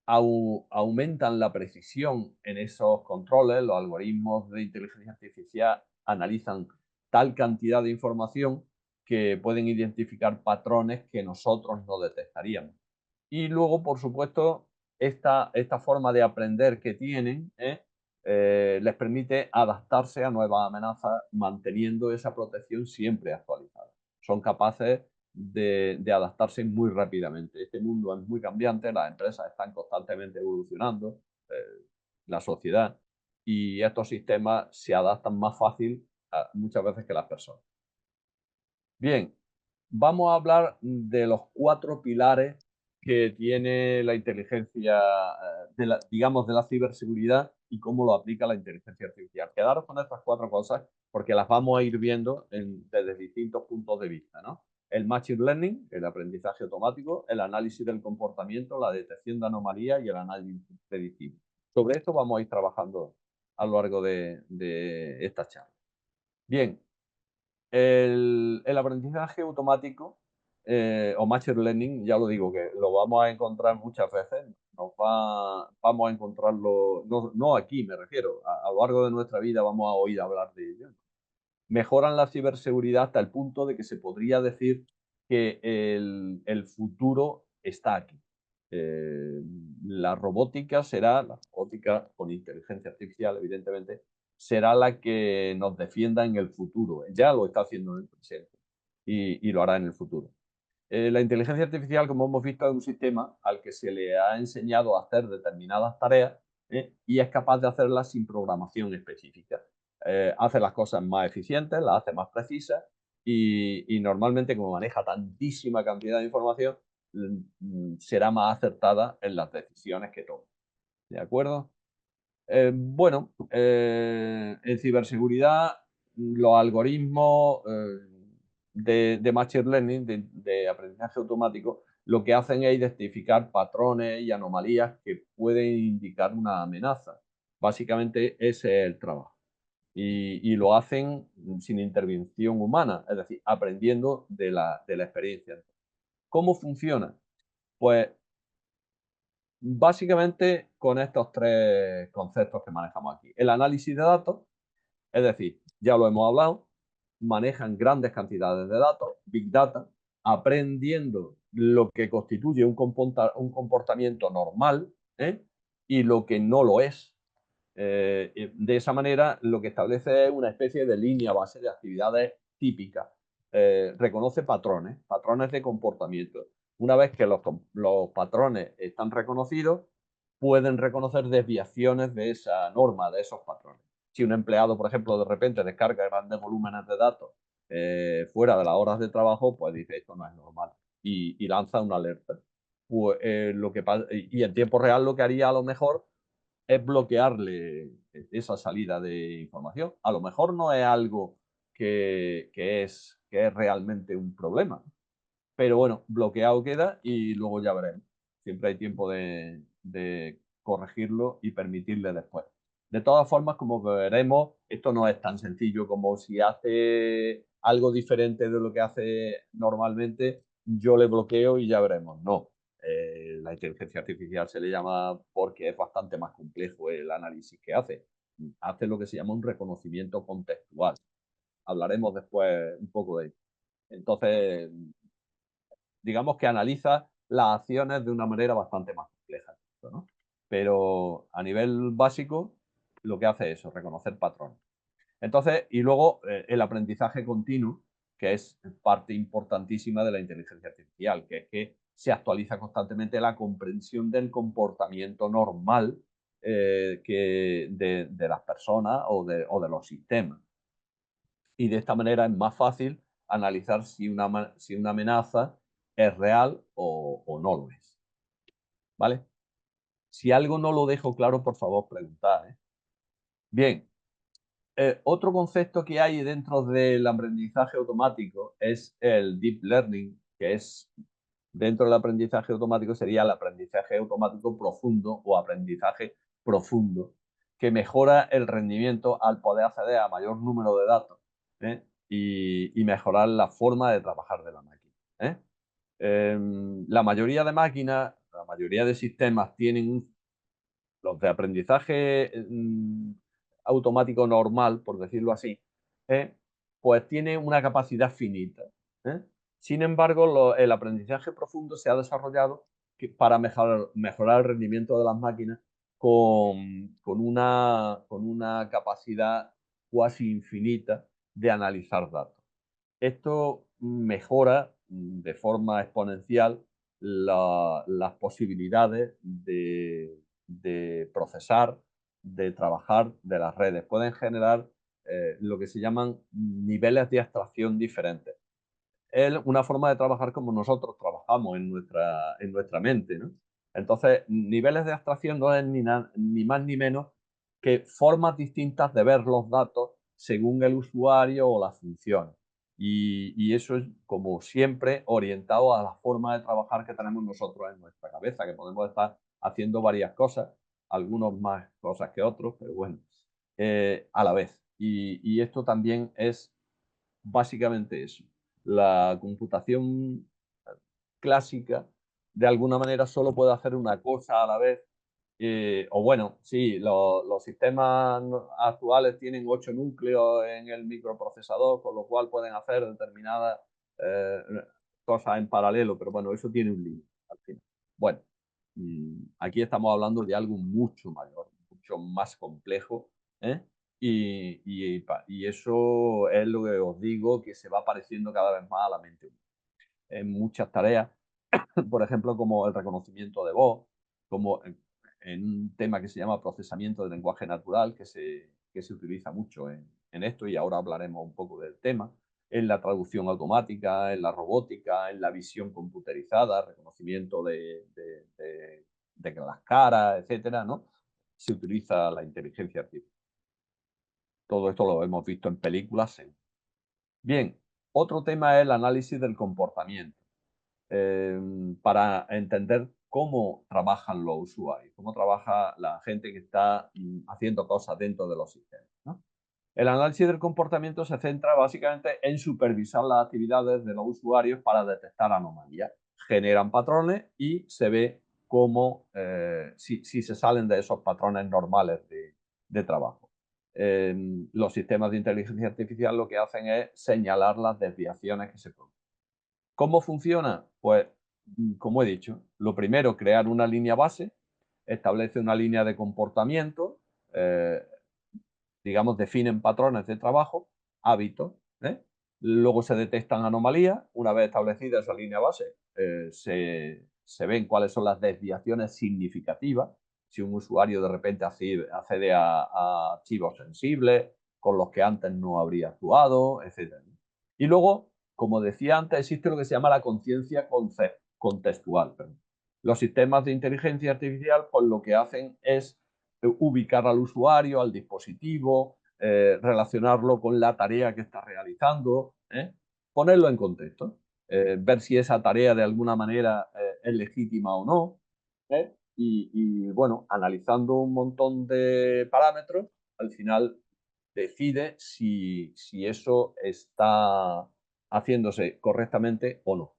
Aumentan la precisión en esos controles, los algoritmos de inteligencia artificial analizan tal cantidad de información que pueden identificar patrones que nosotros no detectaríamos. Y luego, por supuesto, esta forma de aprender que tienen les permite adaptarse a nuevas amenazas, manteniendo esa protección siempre actualizada. Son capaces de adaptarse muy rápidamente. Este mundo es muy cambiante, las empresas están constantemente evolucionando, la sociedad, y estos sistemas se adaptan más fácil muchas veces que las personas. Bien, vamos a hablar de los 4 pilares que tiene la inteligencia, digamos, de la ciberseguridad y cómo lo aplica la inteligencia artificial. Quedaros con estas 4 cosas porque las vamos a ir viendo desde distintos puntos de vista, ¿no? El machine learning, el aprendizaje automático, el análisis del comportamiento, la detección de anomalías y el análisis predictivo. Sobre esto vamos a ir trabajando a lo largo de esta charla. Bien, el aprendizaje automático o machine learning, ya lo digo, que lo vamos a encontrar muchas veces, vamos a encontrarlo, no aquí me refiero, a lo largo de nuestra vida vamos a oír hablar de ello. Mejoran la ciberseguridad hasta el punto de que se podría decir que el futuro está aquí. Eh, la robótica con inteligencia artificial, evidentemente, será la que nos defienda en el futuro. Ya lo está haciendo en el presente y lo hará en el futuro. La inteligencia artificial, como hemos visto, es un sistema al que se le ha enseñado a hacer determinadas tareas y es capaz de hacerlas sin programación específica. Hace las cosas más eficientes, las hace más precisas y normalmente, como maneja tantísima cantidad de información, será más acertada en las decisiones que toma. ¿De acuerdo? Bueno, en ciberseguridad, los algoritmos de machine learning, de aprendizaje automático, lo que hacen es identificar patrones y anomalías que pueden indicar una amenaza. Básicamente ese es el trabajo. Y lo hacen sin intervención humana, es decir, aprendiendo de la experiencia. ¿Cómo funciona? Pues básicamente con estos 3 conceptos que manejamos aquí. El análisis de datos, es decir, ya lo hemos hablado, manejan grandes cantidades de datos, big data, aprendiendo lo que constituye un comportamiento normal y lo que no lo es. De esa manera, lo que establece es una especie de línea base de actividades típicas. Reconoce patrones de comportamiento. Una vez que los patrones están reconocidos, pueden reconocer desviaciones de esa norma, de esos patrones. Si un empleado, por ejemplo, de repente descarga grandes volúmenes de datos fuera de las horas de trabajo, pues dice, esto no es normal y lanza una alerta. Pues, y en tiempo real lo que haría a lo mejor es bloquearle esa salida de información. A lo mejor no es algo que es realmente un problema, pero bueno, bloqueado queda y luego ya veremos. Siempre hay tiempo de corregirlo y permitirle después. De todas formas, como veremos, esto no es tan sencillo como si hace algo diferente de lo que hace normalmente, yo le bloqueo y ya veremos. No, la inteligencia artificial se le llama porque es bastante más complejo el análisis que hace. Hace lo que se llama un reconocimiento contextual. Hablaremos después un poco de ello. Entonces, digamos que analiza las acciones de una manera bastante más compleja, ¿no? Pero a nivel básico, lo que hace es eso, reconocer patrones. Entonces, y luego el aprendizaje continuo, que es parte importantísima de la inteligencia artificial, que es que se actualiza constantemente la comprensión del comportamiento normal de las personas o de los sistemas. y de esta manera es más fácil analizar si una amenaza es real o no lo es. ¿Vale? Si algo no lo dejo claro, por favor, preguntad, ¿eh? Bien, otro concepto que hay dentro del aprendizaje automático es el deep learning, que es dentro del aprendizaje automático sería el aprendizaje automático profundo o aprendizaje profundo, que mejora el rendimiento al poder acceder a mayor número de datos, ¿eh? y mejorar la forma de trabajar de la máquina, ¿eh? La mayoría de máquinas, la mayoría de sistemas tienen los de aprendizaje automático normal, por decirlo así, ¿eh? Pues tiene una capacidad finita, ¿eh? Sin embargo, el aprendizaje profundo se ha desarrollado para mejorar el rendimiento de las máquinas con una capacidad cuasi infinita de analizar datos. Esto mejora de forma exponencial las posibilidades de procesar, de trabajar de las redes. Pueden generar lo que se llaman niveles de abstracción diferentes. Es una forma de trabajar como nosotros trabajamos en nuestra mente, ¿no? Entonces, niveles de abstracción no es ni más ni menos que formas distintas de ver los datos según el usuario o las funciones. Y eso es, como siempre, orientado a la forma de trabajar que tenemos nosotros en nuestra cabeza, que podemos estar haciendo varias cosas, algunos más cosas que otros, pero bueno, a la vez. Y esto también es básicamente eso. La computación clásica, de alguna manera, solo puede hacer una cosa a la vez. O bueno, sí, los sistemas actuales tienen 8 núcleos en el microprocesador, con lo cual pueden hacer determinadas eh, cosas en paralelo, pero bueno, eso tiene un límite al final. Bueno, aquí estamos hablando de algo mucho mayor, mucho más complejo, ¿eh? Y eso es lo que os digo, que se va pareciendo cada vez más a la mente humana. En muchas tareas, por ejemplo, como el reconocimiento de voz, como en un tema que se llama procesamiento del lenguaje natural, que se utiliza mucho en esto, y ahora hablaremos un poco del tema, en la traducción automática, en la robótica, en la visión computerizada, reconocimiento de las caras, etcétera, ¿no? Se utiliza la inteligencia artificial. Todo esto lo hemos visto en películas. Bien, otro tema es el análisis del comportamiento, para entender cómo trabajan los usuarios, cómo trabaja la gente que está haciendo cosas dentro de los sistemas, ¿no? El análisis del comportamiento se centra básicamente en supervisar las actividades de los usuarios para detectar anomalías. Generan patrones y se ve cómo, si se salen de esos patrones normales de trabajo. Los sistemas de inteligencia artificial lo que hacen es señalar las desviaciones que se producen. ¿Cómo funciona? Pues, como he dicho, lo primero, crear una línea base, establece una línea de comportamiento, eh, digamos, definen patrones de trabajo, hábitos, ¿eh? Luego se detectan anomalías. Una vez establecida esa línea base, se ven cuáles son las desviaciones significativas. Si un usuario de repente accede a archivos sensibles con los que antes no habría actuado, etc. Y luego, como decía antes, existe lo que se llama la conciencia contextual. Perdón. Los sistemas de inteligencia artificial, pues lo que hacen es ubicar al usuario, al dispositivo, relacionarlo con la tarea que está realizando, ponerlo en contexto, ver si esa tarea de alguna manera es legítima o no. Bueno, analizando un montón de parámetros, al final decide si eso está haciéndose correctamente o no.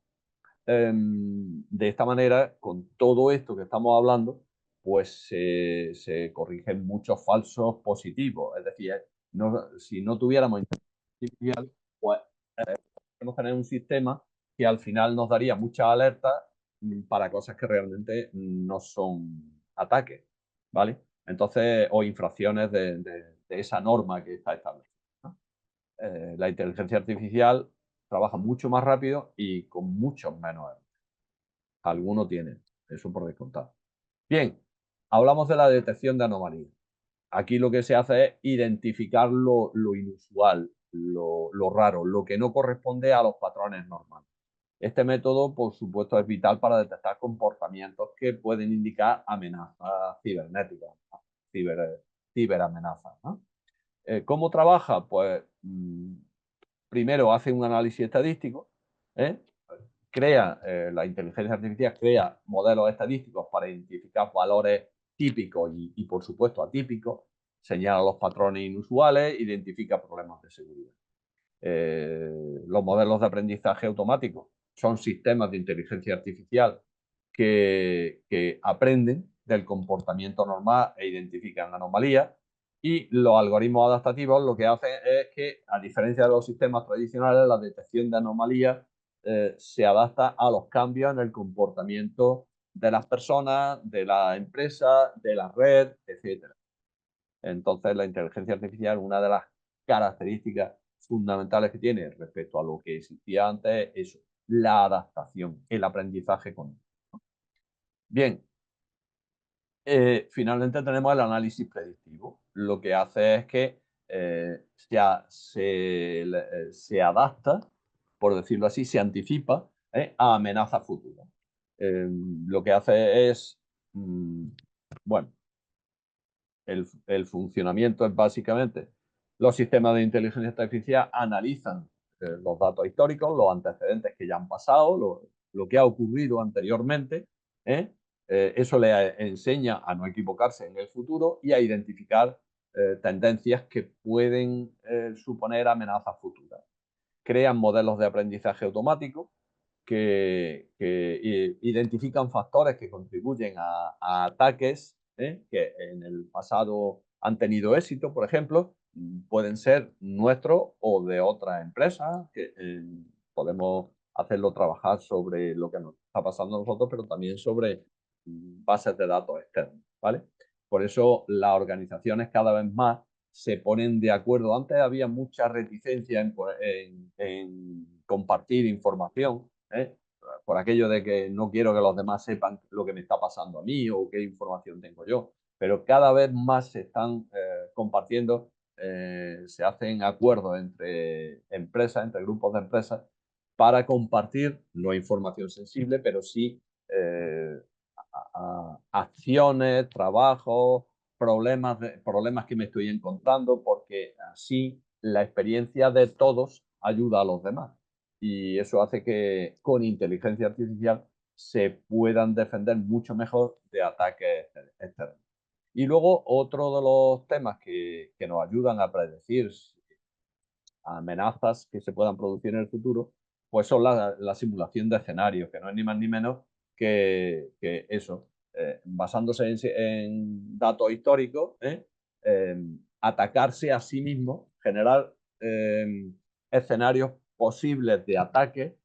De esta manera, con todo esto que estamos hablando, pues se corrigen muchos falsos positivos. Es decir, si no tuviéramos inteligencia artificial, pues podemos tener un sistema que al final nos daría muchas alertas para cosas que realmente no son ataques, ¿vale? Entonces, o infracciones de esa norma que está establecida, ¿no? La inteligencia artificial trabaja mucho más rápido y con muchos menos errores. Alguno tiene, eso por descontado. Bien, hablamos de la detección de anomalías. Aquí lo que se hace es identificar lo inusual, lo raro, lo que no corresponde a los patrones normales. Este método, por supuesto, es vital para detectar comportamientos que pueden indicar amenazas cibernéticas, ciberamenazas, ¿no? ¿Cómo trabaja? Pues primero hace un análisis estadístico, ¿eh? La inteligencia artificial crea modelos estadísticos para identificar valores típicos y por supuesto, atípicos, señala los patrones inusuales, identifica problemas de seguridad. Los modelos de aprendizaje automático son sistemas de inteligencia artificial que aprenden del comportamiento normal e identifican anomalías. Y los algoritmos adaptativos lo que hacen es que, a diferencia de los sistemas tradicionales, la detección de anomalías se adapta a los cambios en el comportamiento de las personas, de la empresa, de la red, etc. Entonces, la inteligencia artificial, una de las características fundamentales que tiene respecto a lo que existía antes, es la adaptación, el aprendizaje continuo. Bien, finalmente tenemos el análisis predictivo. Lo que hace es que se adapta, por decirlo así, se anticipa a amenazas futuras. Lo que hace es, bueno, el funcionamiento es básicamente, los sistemas de inteligencia artificial analizan los datos históricos, los antecedentes que ya han pasado, lo que ha ocurrido anteriormente, ¿eh? Eso le enseña a no equivocarse en el futuro y a identificar tendencias que pueden suponer amenazas futuras. Crean modelos de aprendizaje automático que identifican factores que contribuyen a ataques que en el pasado han tenido éxito, por ejemplo, pueden ser nuestros o de otras empresas, que podemos hacerlo trabajar sobre lo que nos está pasando a nosotros, pero también sobre bases de datos externos, ¿vale? Por eso las organizaciones cada vez más se ponen de acuerdo. Antes había mucha reticencia en compartir información, por aquello de que no quiero que los demás sepan lo que me está pasando a mí o qué información tengo yo, pero cada vez más se están compartiendo, se hacen acuerdos entre empresas, entre grupos de empresas, para compartir no información sensible, pero sí acciones, trabajos, problemas que me estoy encontrando, porque así la experiencia de todos ayuda a los demás. Y eso hace que con inteligencia artificial se puedan defender mucho mejor de ataques externos. Y luego otro de los temas que nos ayudan a predecir amenazas que se puedan producir en el futuro, pues son la simulación de escenarios, que no es ni más ni menos que eso, basándose en datos históricos, atacarse a sí mismo, generar escenarios posibles de ataque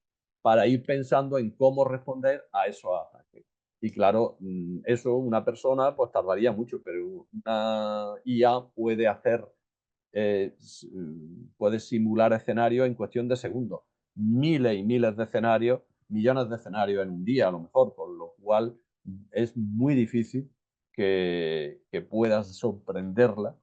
para ir pensando en cómo responder a esos ataques. Y claro, eso una persona pues tardaría mucho, pero una IA puede hacer puedes simular escenarios en cuestión de segundos. Miles y miles de escenarios, millones de escenarios en un día a lo mejor, con lo cual es muy difícil que puedas sorprenderla,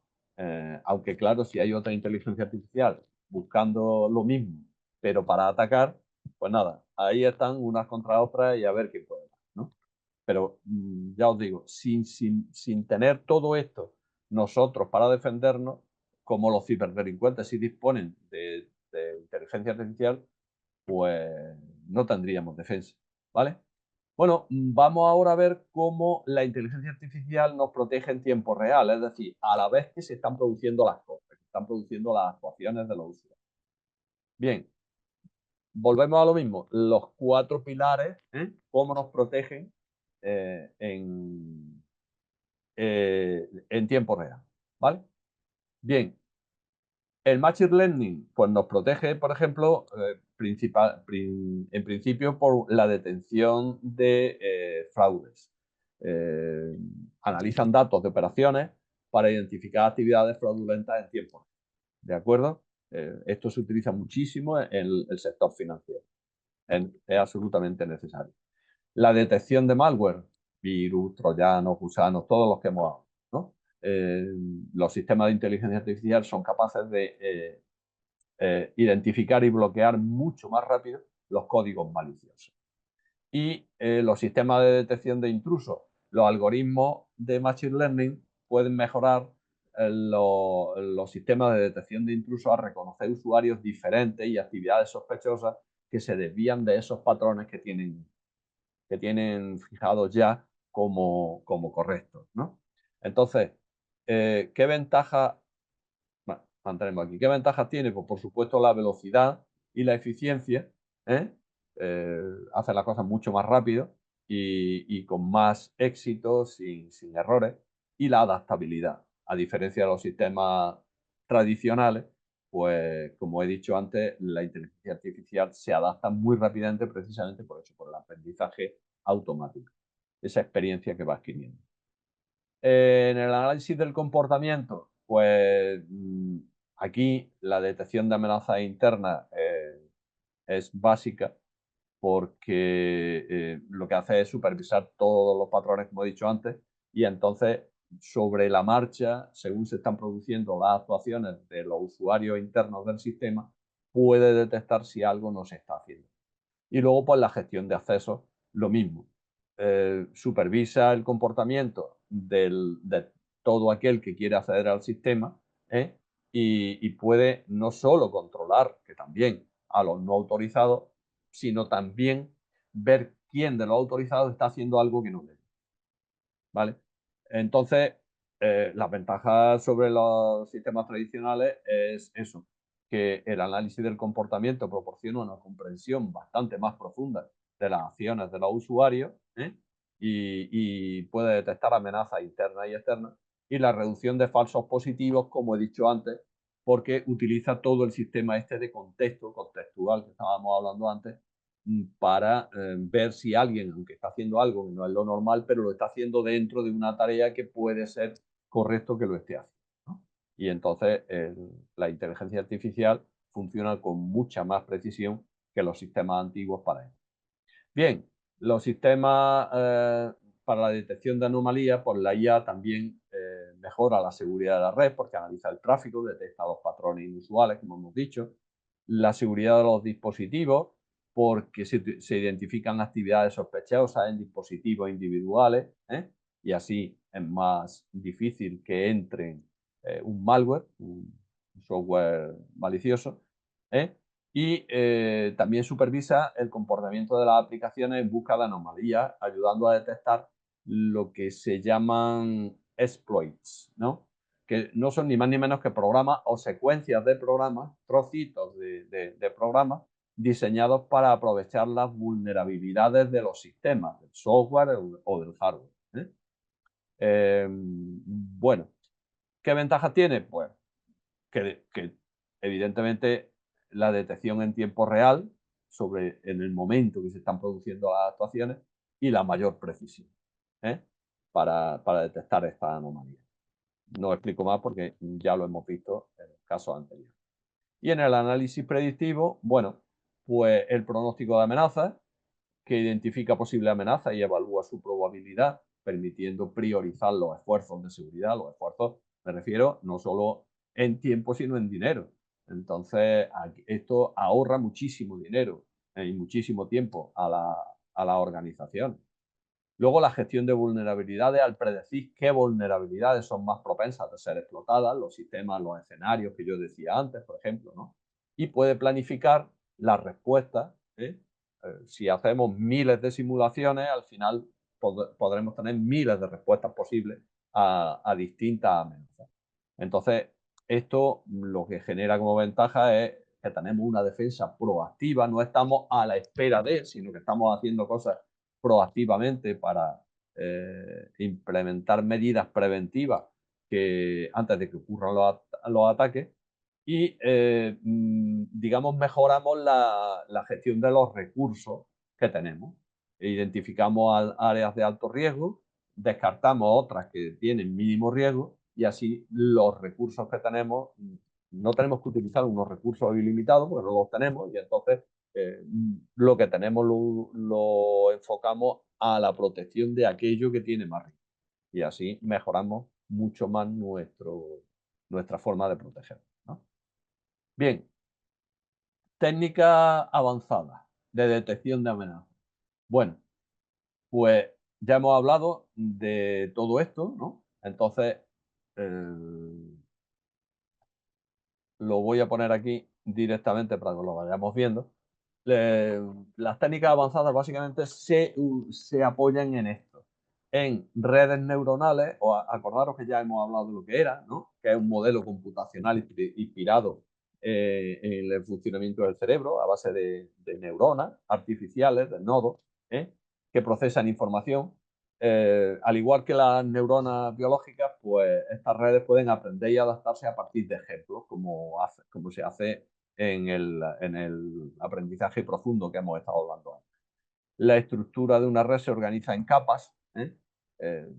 aunque claro, si hay otra inteligencia artificial buscando lo mismo, pero para atacar, pues nada, ahí están unas contra otras y a ver qué puede, ¿no? Pero ya os digo, sin tener todo esto nosotros para defendernos, como los ciberdelincuentes sí disponen de inteligencia artificial, pues no tendríamos defensa, ¿vale? Bueno, vamos ahora a ver cómo la inteligencia artificial nos protege en tiempo real, es decir, a la vez que se están produciendo las cosas, que están produciendo las actuaciones de los usuarios. Bien, volvemos a lo mismo, los cuatro pilares, cómo nos protegen eh, en, en tiempo real, ¿vale? Bien, el Machine Learning pues nos protege, por ejemplo, en principio por la detención de fraudes. Analizan datos de operaciones para identificar actividades fraudulentas en tiempo real, ¿de acuerdo? Esto se utiliza muchísimo en el sector financiero. Es absolutamente necesario. La detección de malware, virus, troyanos, gusanos, todos los que hemos hablado, ¿no? Los sistemas de inteligencia artificial son capaces identificar y bloquear mucho más rápido los códigos maliciosos. Y los sistemas de detección de intrusos, los algoritmos de Machine Learning pueden mejorar los sistemas de detección de intrusos a reconocer usuarios diferentes y actividades sospechosas que se desvían de esos patrones que tienen fijados ya como correctos, ¿no? Entonces, ¿qué ventaja? Bueno, mantenemos aquí. ¿Qué ventajas tiene? Pues por supuesto la velocidad y la eficiencia, ¿eh? Hace las cosas mucho más rápido y con más éxito, sin errores, y la adaptabilidad. A diferencia de los sistemas tradicionales, pues como he dicho antes, la inteligencia artificial se adapta muy rápidamente precisamente por eso, por el aprendizaje automático, esa experiencia que va adquiriendo. En el análisis del comportamiento, pues aquí la detección de amenazas internas es básica porque lo que hace es supervisar todos los patrones, como he dicho antes, y entonces sobre la marcha, según se están produciendo las actuaciones de los usuarios internos del sistema, puede detectar si algo no se está haciendo. Y luego, pues la gestión de accesos, lo mismo. Supervisa el comportamiento de todo aquel que quiere acceder al sistema, ¿eh? Y puede no solo controlar, que también, a los no autorizados, sino también ver quién de los autorizados está haciendo algo que no debe. ¿Vale? Entonces, las ventajas sobre los sistemas tradicionales es eso, que el análisis del comportamiento proporciona una comprensión bastante más profunda de las acciones de los usuarios, ¿eh? y puede detectar amenazas internas y externas, y la reducción de falsos positivos, como he dicho antes, porque utiliza todo el sistema este de contexto, contextual que estábamos hablando antes, para ver si alguien, aunque está haciendo algo que no es lo normal, pero lo está haciendo dentro de una tarea que puede ser correcto que lo esté haciendo, ¿no? Y entonces la inteligencia artificial funciona con mucha más precisión que los sistemas antiguos para ello. Bien, los sistemas para la detección de anomalías, pues la IA también mejora la seguridad de la red porque analiza el tráfico, detecta los patrones inusuales, como hemos dicho, la seguridad de los dispositivos, porque se identifican actividades sospechosas en dispositivos individuales, ¿eh? Y así es más difícil que entre un malware, un software malicioso, ¿eh? Y también supervisa el comportamiento de las aplicaciones en busca de anomalías, ayudando a detectar lo que se llaman exploits, ¿no? Que no son ni más ni menos que programas o secuencias de programas, trocitos de programas diseñados para aprovechar las vulnerabilidades de los sistemas, del software o del hardware, ¿eh? Bueno, ¿qué ventajas tiene? Pues que evidentemente la detección en tiempo real sobre en el momento que se están produciendo las actuaciones y la mayor precisión, ¿eh? Para detectar esta anomalía. No explico más porque ya lo hemos visto en el caso anterior. Y en el análisis predictivo, bueno, pues el pronóstico de amenazas, que identifica posibles amenazas y evalúa su probabilidad, permitiendo priorizar los esfuerzos de seguridad. Los esfuerzos, me refiero, no solo en tiempo, sino en dinero. Entonces, esto ahorra muchísimo dinero y muchísimo tiempo a la organización. Luego, la gestión de vulnerabilidades, al predecir qué vulnerabilidades son más propensas de ser explotadas, los sistemas, los escenarios que yo decía antes, por ejemplo, ¿no? Y puede planificar las respuestas, ¿eh? Si hacemos miles de simulaciones, al final podremos tener miles de respuestas posibles a distintas amenazas. Entonces, esto lo que genera como ventaja es que tenemos una defensa proactiva, no estamos a la espera de, sino que estamos haciendo cosas proactivamente para implementar medidas preventivas que antes de que ocurran los ataques y, digamos, mejoramos la gestión de los recursos que tenemos. Identificamos áreas de alto riesgo, descartamos otras que tienen mínimo riesgo y así los recursos que tenemos, no tenemos que utilizar unos recursos ilimitados porque no los tenemos y entonces lo que tenemos lo enfocamos a la protección de aquello que tiene más riesgo y así mejoramos mucho más nuestra forma de proteger, ¿no? Bien, técnica avanzada de detección de amenazas. Bueno, pues ya hemos hablado de todo esto, ¿no? Entonces, eh, lo voy a poner aquí directamente para que lo vayamos viendo. Eh, las técnicas avanzadas básicamente se apoyan en esto, en redes neuronales, o acordaros que ya hemos hablado de lo que era, ¿no? Que es un modelo computacional inspirado en el funcionamiento del cerebro a base de neuronas artificiales, de nodos, ¿eh? Que procesan información. Al igual que las neuronas biológicas, pues estas redes pueden aprender y adaptarse a partir de ejemplos, como se hace en el aprendizaje profundo que hemos estado hablando antes. La estructura de una red se organiza en capas. Eh,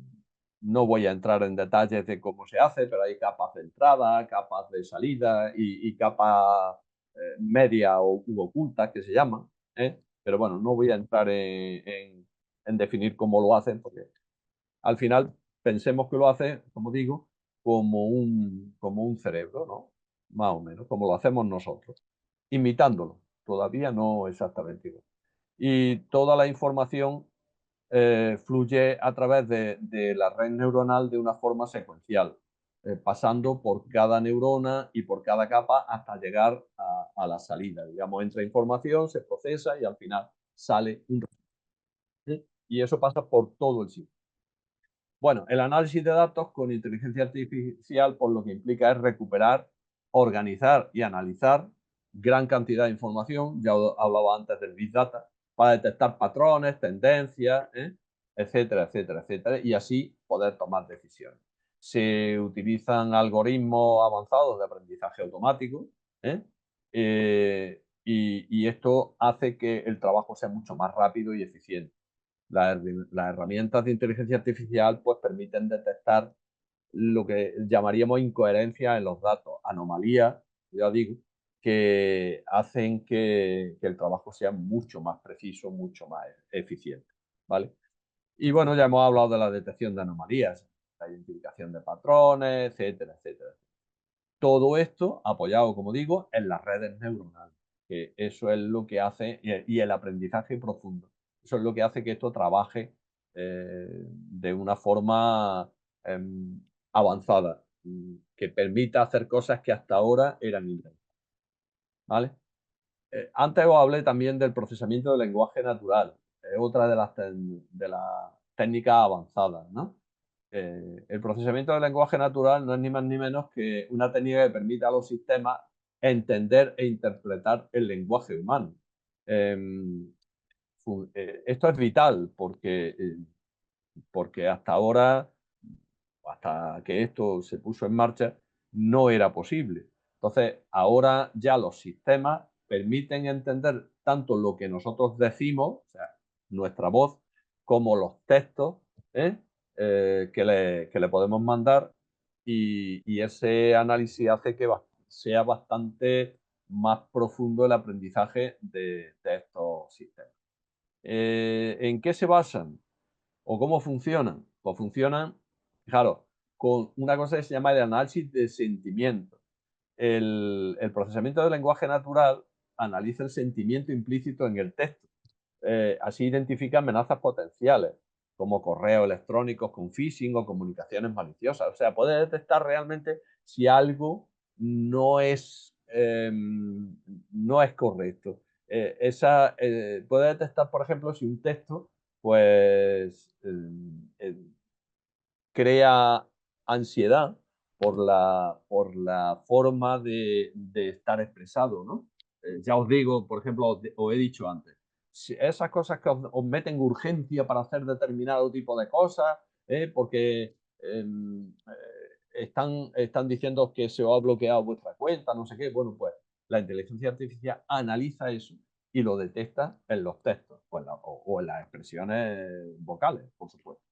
no voy a entrar en detalles de cómo se hace, pero hay capas de entrada, capas de salida y capas media u ocultas que se llaman. Pero bueno, no voy a entrar en definir cómo lo hacen, porque al final pensemos que lo hace, como digo, como un cerebro, ¿no? Más o menos, como lo hacemos nosotros, imitándolo, todavía no exactamente igual. Y toda la información fluye a través de la red neuronal de una forma secuencial, pasando por cada neurona y por cada capa hasta llegar a la salida. Digamos, entra información, se procesa y al final sale un resultado. Y eso pasa por todo el sistema. Bueno, el análisis de datos con inteligencia artificial, por lo que implica es recuperar, organizar y analizar gran cantidad de información. Ya hablaba antes del Big Data, para detectar patrones, tendencias, etcétera, etcétera, etcétera, y así poder tomar decisiones. Se utilizan algoritmos avanzados de aprendizaje automático, ¿eh? Y esto hace que el trabajo sea mucho más rápido y eficiente. Las herramientas de inteligencia artificial pues permiten detectar lo que llamaríamos incoherencias en los datos, anomalías, ya digo, que hacen que el trabajo sea mucho más preciso, mucho más eficiente, ¿vale? Y bueno, ya hemos hablado de la detección de anomalías, la identificación de patrones, etcétera, etcétera. Todo esto apoyado, como digo, en las redes neuronales, que eso es lo que hace, y el aprendizaje profundo. Eso es lo que hace que esto trabaje de una forma em, avanzada, que permita hacer cosas que hasta ahora eran impensables, ¿vale? Antes os hablé también del procesamiento del lenguaje natural, otra de las técnicas avanzadas, ¿no? El procesamiento del lenguaje natural no es ni más ni menos que una técnica que permite a los sistemas entender e interpretar el lenguaje humano. Em, Esto es vital porque hasta ahora, hasta que esto se puso en marcha, no era posible. Entonces, ahora ya los sistemas permiten entender tanto lo que nosotros decimos, o sea, nuestra voz, como los textos ¿eh? Que le podemos mandar, y ese análisis hace que sea bastante más profundo el aprendizaje de estos sistemas. ¿En qué se basan? ¿O cómo funcionan? Pues funcionan, claro, con una cosa que se llama el análisis de sentimiento. El procesamiento del lenguaje natural analiza el sentimiento implícito en el texto. Así identifica amenazas potenciales, como correos electrónicos con phishing o comunicaciones maliciosas. O sea, puede detectar realmente si algo no es, no es correcto. Puede detectar, por ejemplo, si un texto pues crea ansiedad por la forma de estar expresado, ¿no? Ya os digo, por ejemplo, os he dicho antes, si esas cosas que os meten urgencia para hacer determinado tipo de cosas, porque están diciendo que se os ha bloqueado vuestra cuenta, no sé qué, bueno, pues la inteligencia artificial analiza eso y lo detecta en los textos o en las expresiones vocales, por supuesto,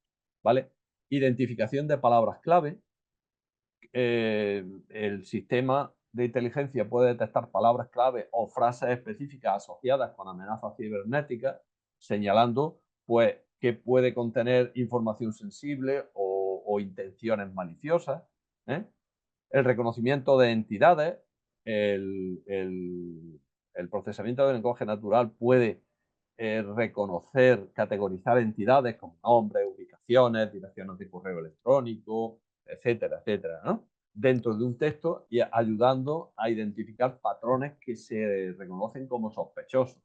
¿vale? Identificación de palabras clave. El sistema de inteligencia puede detectar palabras clave o frases específicas asociadas con amenazas cibernéticas, señalando pues que puede contener información sensible o intenciones maliciosas. ¿eh? El reconocimiento de entidades, el, el, el procesamiento del lenguaje natural puede reconocer, categorizar entidades como nombres, ubicaciones, direcciones de correo electrónico, etcétera, etcétera, ¿no? Dentro de un texto y ayudando a identificar patrones que se reconocen como sospechosos.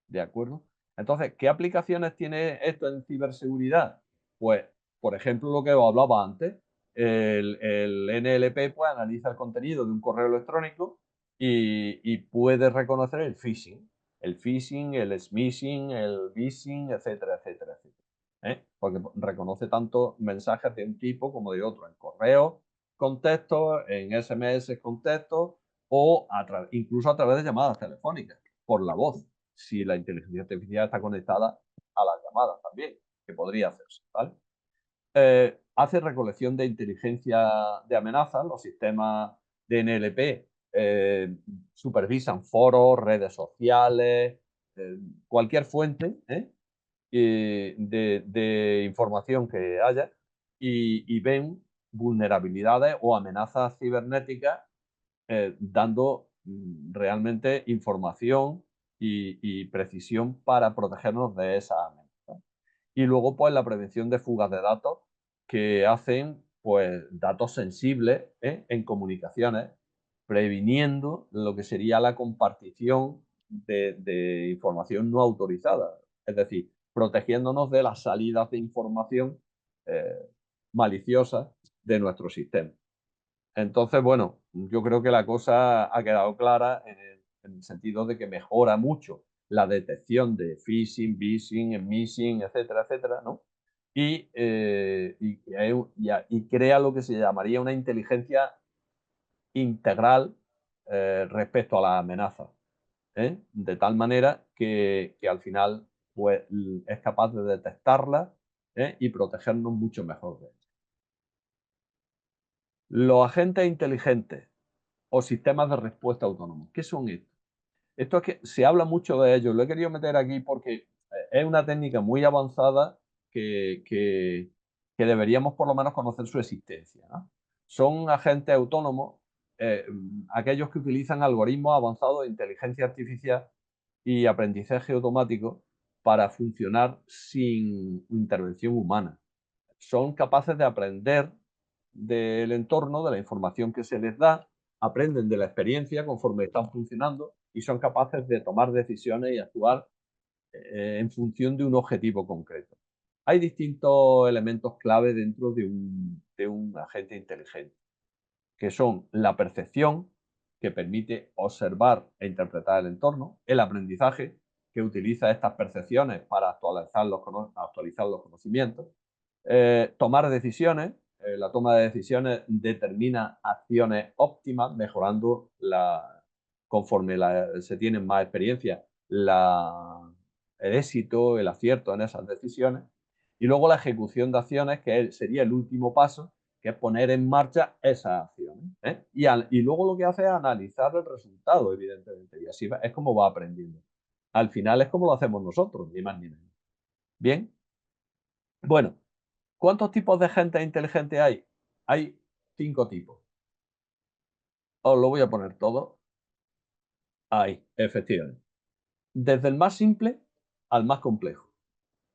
¿De acuerdo? Entonces, ¿qué aplicaciones tiene esto en ciberseguridad? Pues, por ejemplo, lo que os hablaba antes, el NLP pues, analiza el contenido de un correo electrónico y puede reconocer el phishing, el smishing, el vishing, etcétera, etcétera, etcétera. Porque reconoce tanto mensajes de un tipo como de otro, en correo con texto, en SMS con texto o incluso a través de llamadas telefónicas, por la voz, si la inteligencia artificial está conectada a las llamadas también, que podría hacerse, ¿vale? Hace recolección de inteligencia de amenazas, los sistemas de NLP supervisan foros, redes sociales, cualquier fuente de información que haya y ven vulnerabilidades o amenazas cibernéticas dando realmente información y precisión para protegernos de esa amenaza. Y luego, pues, la prevención de fugas de datos que hacen, pues, datos sensibles en comunicaciones, previniendo lo que sería la compartición de información no autorizada. Es decir, protegiéndonos de las salidas de información eh, maliciosas de nuestro sistema. Entonces, bueno, yo creo que la cosa ha quedado clara en el sentido de que mejora mucho la detección de phishing, vishing, missing, etcétera, etcétera, ¿no? Y crea lo que se llamaría una inteligencia integral respecto a las amenazas, de tal manera que al final pues, es capaz de detectarlas y protegernos mucho mejor de ellas. Los agentes inteligentes o sistemas de respuesta autónomos. ¿Qué son estos? Esto es que se habla mucho de ellos. Lo he querido meter aquí porque es una técnica muy avanzada que deberíamos por lo menos conocer su existencia, ¿no? Son agentes autónomos, aquellos que utilizan algoritmos avanzados de inteligencia artificial y aprendizaje automático para funcionar sin intervención humana. Son capaces de aprender del entorno, de la información que se les da, aprenden de la experiencia conforme están funcionando y son capaces de tomar decisiones y actuar en función de un objetivo concreto. Hay distintos elementos clave dentro de un agente inteligente, que son la percepción, que permite observar e interpretar el entorno, el aprendizaje, que utiliza estas percepciones para actualizar los conocimientos, tomar decisiones, la toma de decisiones determina acciones óptimas, mejorando conforme se tienen más experiencia, el éxito, el acierto en esas decisiones. Y luego la ejecución de acciones, que sería el último paso, que es poner en marcha esas acciones. Y luego lo que hace es analizar el resultado, evidentemente, y así es como va aprendiendo. Al final es como lo hacemos nosotros, ni más ni menos. Bien, bueno, ¿cuántos tipos de gente inteligente hay? Hay 5 tipos. Os lo voy a poner todo ahí, efectivamente. Desde el más simple al más complejo.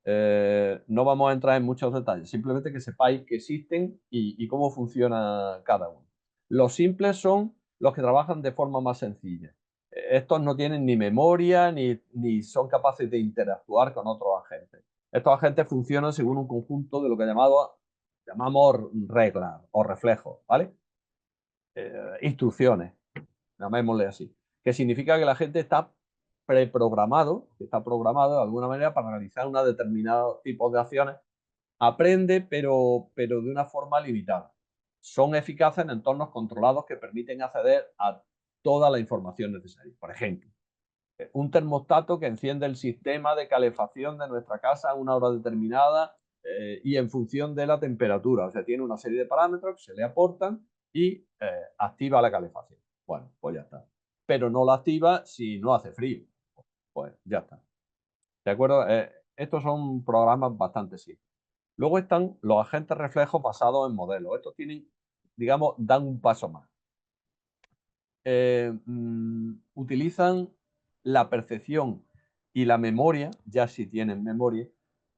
No vamos a entrar en muchos detalles, simplemente que sepáis que existen y cómo funciona cada uno. Los simples son los que trabajan de forma más sencilla. Estos no tienen ni memoria ni son capaces de interactuar con otros agentes. Estos agentes funcionan según un conjunto de lo que llamamos reglas o reflejos, ¿vale? Instrucciones, llamémosle así. Que significa que la gente está preprogramado, que está programado de alguna manera para realizar un determinado tipo de acciones. Aprende, pero de una forma limitada. Son eficaces en entornos controlados que permiten acceder a toda la información necesaria. Por ejemplo, un termostato que enciende el sistema de calefacción de nuestra casa a una hora determinada y en función de la temperatura. O sea, tiene una serie de parámetros que se le aportan y activa la calefacción. Bueno, pues ya está. Pero no la activa si no hace frío. Pues ya está. ¿De acuerdo? Estos son programas bastante simples. Luego están los agentes reflejos basados en modelos. Estos tienen, digamos, dan un paso más. Utilizan la percepción y la memoria, ya si tienen memoria,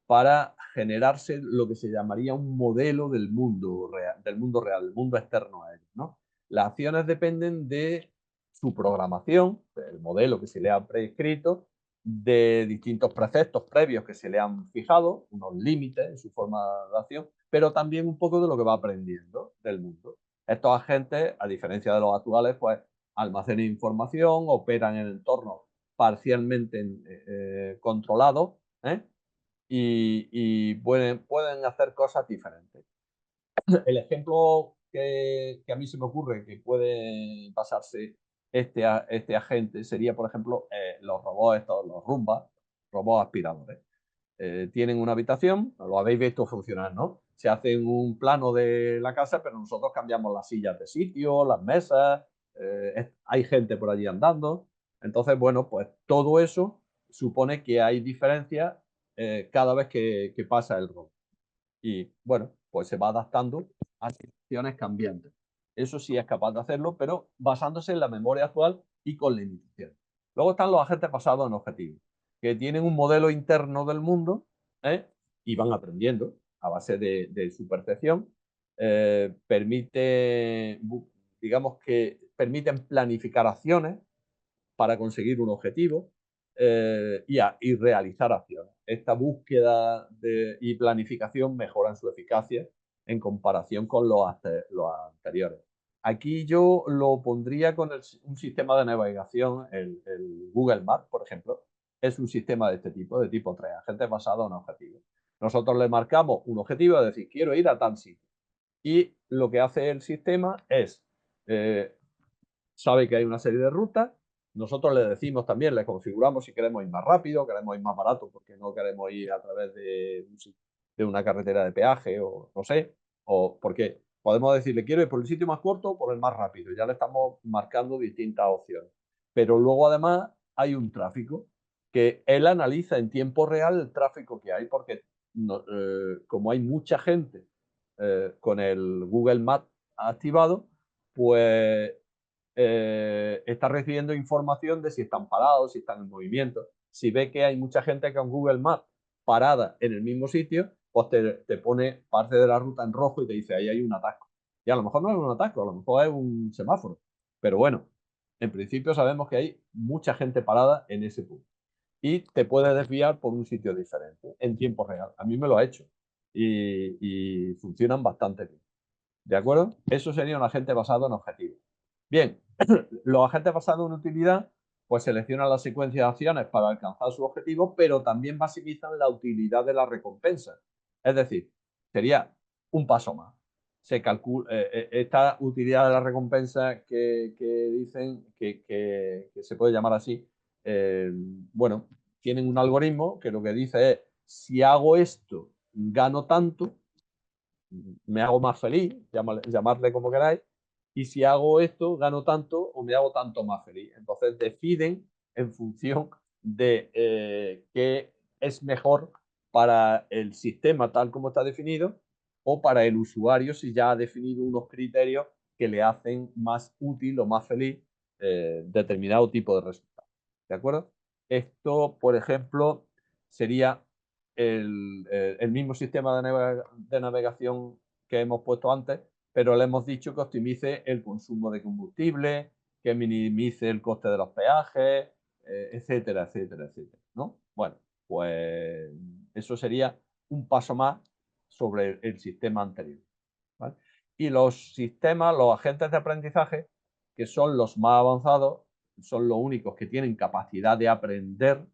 para generarse lo que se llamaría un modelo del mundo real, del mundo externo a ellos, ¿no? Las acciones dependen de su programación, del modelo que se le ha prescrito, de distintos preceptos previos que se le han fijado, unos límites en su forma de acción, pero también un poco de lo que va aprendiendo del mundo. Estos agentes, a diferencia de los actuales, pues almacenan información, operan en entornos parcialmente controlados, ¿eh? Y pueden hacer cosas diferentes. El ejemplo que a mí se me ocurre que puede pasarse este agente sería, por ejemplo, los robots, estos, los Roomba, robots aspiradores. Tienen una habitación, lo habéis visto funcionar, ¿no? Se hace un plano de la casa, pero nosotros cambiamos las sillas de sitio, las mesas, hay gente por allí andando. Entonces, bueno, pues todo eso supone que hay diferencias cada vez que pasa el robot. Y bueno, pues se va adaptando a situaciones cambiantes. Eso sí es capaz de hacerlo, pero basándose en la memoria actual y con limitaciones. Luego están los agentes basados en objetivos, que tienen un modelo interno del mundo, ¿eh? Y van aprendiendo a base de su percepción. Permite, digamos que permiten planificar acciones para conseguir un objetivo y realizar acciones. Esta búsqueda y planificación mejoran su eficacia en comparación con los anteriores. Aquí yo lo pondría con un sistema de navegación, el Google Maps, por ejemplo, es un sistema de este tipo, de tipo 3, agentes basados en objetivos. Nosotros le marcamos un objetivo, es decir, quiero ir a tal sitio. Y lo que hace el sistema es eh, sabe que hay una serie de rutas. Nosotros le decimos también, le configuramos si queremos ir más rápido, queremos ir más barato porque no queremos ir a través de una carretera de peaje o no sé, o porque podemos decirle quiero ir por el sitio más corto o por el más rápido. Ya le estamos marcando distintas opciones. Pero luego además hay un tráfico que él analiza en tiempo real el tráfico que hay porque como hay mucha gente con el Google Maps activado, pues está recibiendo información de si están parados, si están en movimiento. Si ve que hay mucha gente con Google Maps parada en el mismo sitio, pues te pone parte de la ruta en rojo y te dice, ahí hay un atasco. Y a lo mejor no es un atasco, a lo mejor es un semáforo. Pero bueno, en principio sabemos que hay mucha gente parada en ese punto. Y te puede desviar por un sitio diferente en tiempo real. A mí me lo ha hecho. Y funcionan bastante bien. ¿De acuerdo? Eso sería un agente basado en objetivos. Bien, los agentes basados en utilidad pues seleccionan la secuencia de acciones para alcanzar su objetivo, pero también maximizan la utilidad de la recompensa. Es decir, sería un paso más. Se calcula esta utilidad de la recompensa que dicen que se puede llamar así. Bueno, tienen un algoritmo que lo que dice es si hago esto, gano tanto, me hago más feliz, llamadle como queráis, y si hago esto, gano tanto o me hago tanto más feliz. Entonces deciden en función de qué es mejor para el sistema tal como está definido o para el usuario si ya ha definido unos criterios que le hacen más útil o más feliz determinado tipo de resultado. ¿De acuerdo? Esto, por ejemplo, sería el mismo sistema de navegación que hemos puesto antes, pero le hemos dicho que optimice el consumo de combustible, que minimice el coste de los peajes, etcétera, etcétera, etcétera, ¿no? Bueno, pues eso sería un paso más sobre el sistema anterior, ¿vale? Y los sistemas, los agentes de aprendizaje, que son los más avanzados, son los únicos que tienen capacidad de aprender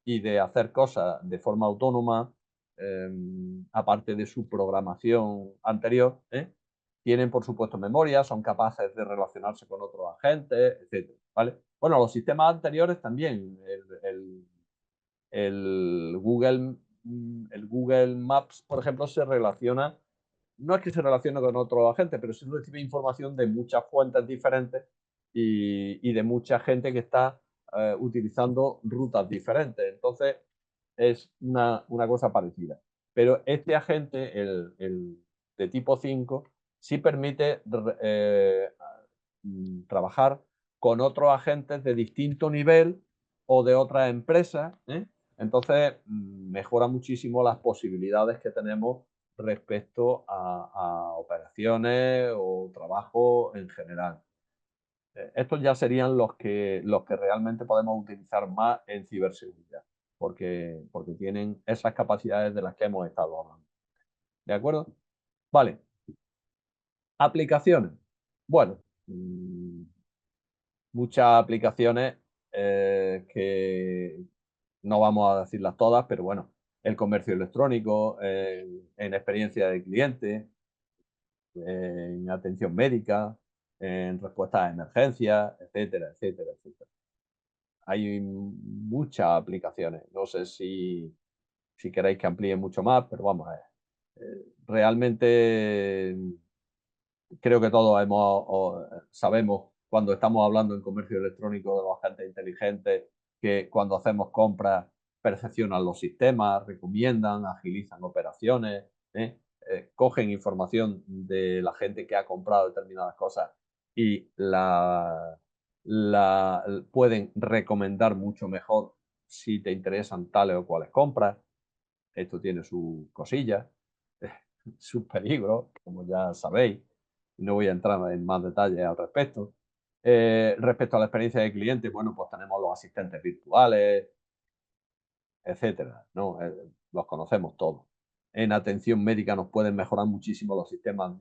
y de hacer cosas de forma autónoma, aparte de su programación anterior, tienen, por supuesto, memoria, son capaces de relacionarse con otros agentes, etc. ¿Vale? Bueno, los sistemas anteriores también, el Google, el Google Maps, por ejemplo, se relaciona, no es que se relacione con otros agentes, pero sí recibe información de muchas fuentes diferentes y de mucha gente que está utilizando rutas diferentes. Entonces, es una cosa parecida. Pero este agente, el de tipo 5, sí permite trabajar con otros agentes de distinto nivel o de otras empresas, ¿eh? Entonces, mejora muchísimo las posibilidades que tenemos respecto a operaciones o trabajo en general. Estos ya serían los que realmente podemos utilizar más en ciberseguridad, porque tienen esas capacidades de las que hemos estado hablando. ¿De acuerdo? Vale. Aplicaciones. Bueno, muchas aplicaciones que no vamos a decirlas todas, pero bueno, el comercio electrónico, en experiencia de cliente, en atención médica, en respuesta a emergencias, etcétera, etcétera, etcétera. Hay muchas aplicaciones. No sé si queréis que amplíe mucho más, pero vamos a ver. Realmente creo que todos sabemos cuando estamos hablando en comercio electrónico de los agentes inteligentes que cuando hacemos compras percepcionan los sistemas, recomiendan, agilizan operaciones, ¿eh? Cogen información de la gente que ha comprado determinadas cosas y la pueden recomendar mucho mejor si te interesan tales o cuales compras. Esto tiene sus cosillas, sus peligros, como ya sabéis. No voy a entrar en más detalles al respecto. Respecto a la experiencia de cliente, bueno, pues tenemos los asistentes virtuales, etcétera, ¿no? Los conocemos todos. En atención médica nos pueden mejorar muchísimo los sistemas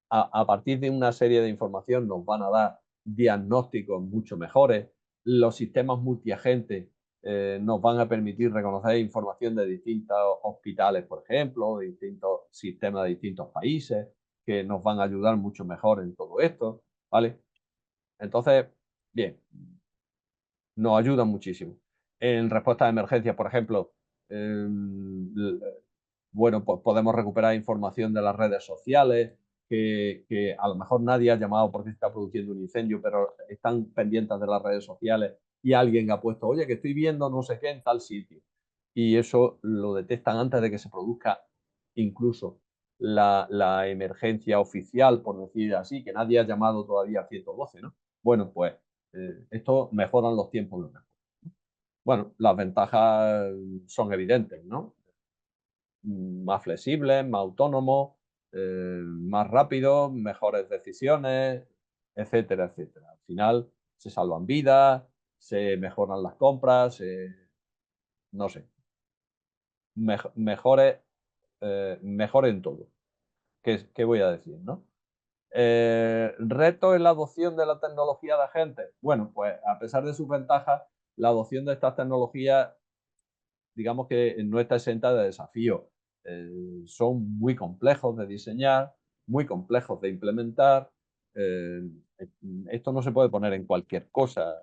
a partir de una serie de información nos van a dar diagnósticos mucho mejores. Los sistemas multiagentes nos van a permitir reconocer información de distintos hospitales, por ejemplo, de distintos sistemas de distintos países, que nos van a ayudar mucho mejor en todo esto, ¿vale? Entonces, bien, nos ayudan muchísimo. En respuesta a emergencias, por ejemplo, eh, bueno, pues podemos recuperar información de las redes sociales, que a lo mejor nadie ha llamado porque se está produciendo un incendio, pero están pendientes de las redes sociales y alguien ha puesto, oye, que estoy viendo no sé qué en tal sitio. Y eso lo detectan antes de que se produzca incluso la emergencia oficial, por decir así, que nadie ha llamado todavía a 112, ¿no? Bueno, pues esto mejoran los tiempos de respuesta. Bueno, las ventajas son evidentes, ¿no? Más flexibles, más autónomos, más rápidos, mejores decisiones, etcétera, etcétera. Al final se salvan vidas, se mejoran las compras, no sé, mejores, mejor en todo. ¿Qué voy a decir, no? ¿Reto en la adopción de la tecnología de agentes? Bueno, pues a pesar de sus ventajas, la adopción de estas tecnologías digamos que no está exenta de desafíos. Son muy complejos de diseñar, muy complejos de implementar. Eh, Esto no se puede poner en cualquier cosa.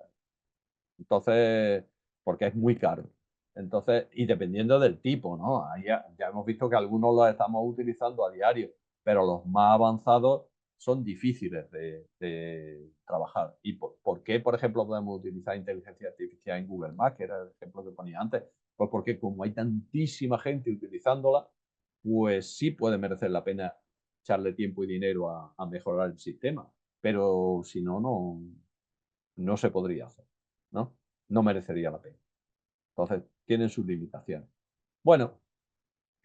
Entonces, porque es muy caro. Entonces, y dependiendo del tipo, ¿no? Ahí ya hemos visto que algunos los estamos utilizando a diario, pero los más avanzados son difíciles de trabajar. ¿Y por qué, por ejemplo, podemos utilizar inteligencia artificial en Google Maps, que era el ejemplo que ponía antes? Pues porque como hay tantísima gente utilizándola, pues sí puede merecer la pena echarle tiempo y dinero a mejorar el sistema. Pero si no, no se podría hacer, ¿no? No merecería la pena. Entonces, tienen sus limitaciones. Bueno,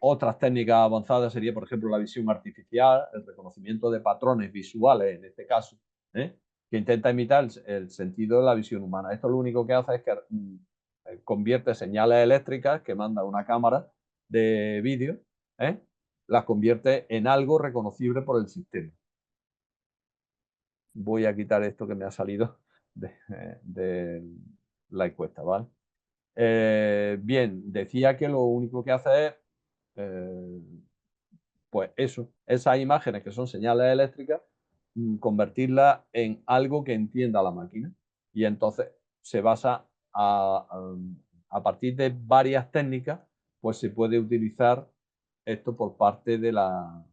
otras técnicas avanzadas sería, por ejemplo, la visión artificial, el reconocimiento de patrones visuales, en este caso, ¿eh? Que intenta imitar el sentido de la visión humana. Esto lo único que hace es que convierte señales eléctricas que manda una cámara de vídeo, ¿eh? Las convierte en algo reconocible por el sistema. Voy a quitar esto que me ha salido de la encuesta, ¿vale? Bien, decía que lo único que hace es, eh, pues eso, esas imágenes que son señales eléctricas, convertirlas en algo que entienda la máquina. Y entonces se basa a partir de varias técnicas, pues se puede utilizar esto por parte de la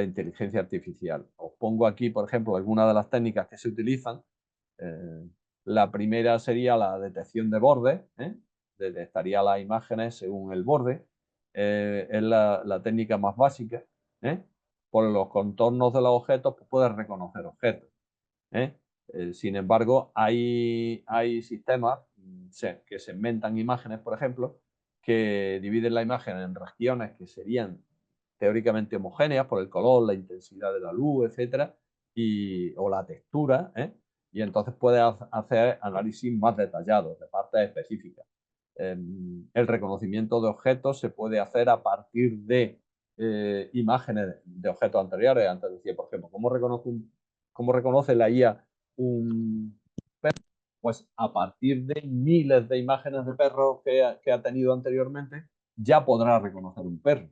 inteligencia artificial. Os pongo aquí, por ejemplo, algunas de las técnicas que se utilizan. Eh, la primera sería la detección de bordes, ¿eh? Detectaría las imágenes según el borde. Es la técnica más básica. ¿Eh? Por los contornos de los objetos pues puedes reconocer objetos. ¿Eh? Sin embargo, hay sistemas que segmentan imágenes, por ejemplo, que dividen la imagen en regiones que serían teóricamente homogéneas por el color, la intensidad de la luz, etcétera, o la textura, y entonces puedes hacer análisis más detallados de partes específicas. El reconocimiento de objetos se puede hacer a partir de imágenes de objetos anteriores. Antes decía, por ejemplo, ¿cómo reconoce la IA un perro? Pues a partir de miles de imágenes de perros que ha tenido anteriormente, ya podrá reconocer un perro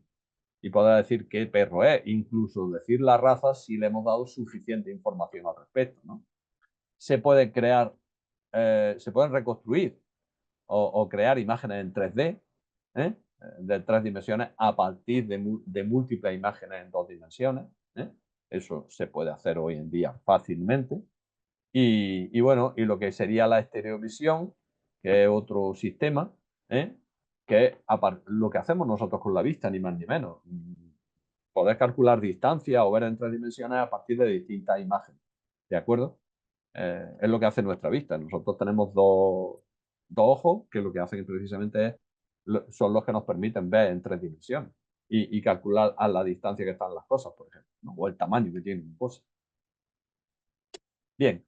y podrá decir qué perro es, incluso decir la raza si le hemos dado suficiente información al respecto, ¿no? Se puede crear, se pueden reconstruir o crear imágenes en 3D, de 3 dimensiones, a partir de múltiples imágenes en 2 dimensiones. Eso se puede hacer hoy en día fácilmente. Y bueno, y lo que sería la estereovisión, que es otro sistema, que es lo que hacemos nosotros con la vista, ni más ni menos. Poder calcular distancia o ver en 3 dimensiones a partir de distintas imágenes. ¿De acuerdo? Es lo que hace nuestra vista. Nosotros tenemos dos ojos que lo que hacen precisamente son los que nos permiten ver en 3 dimensiones y calcular a la distancia que están las cosas, por ejemplo, ¿no? O el tamaño que tienen una cosa. Bien,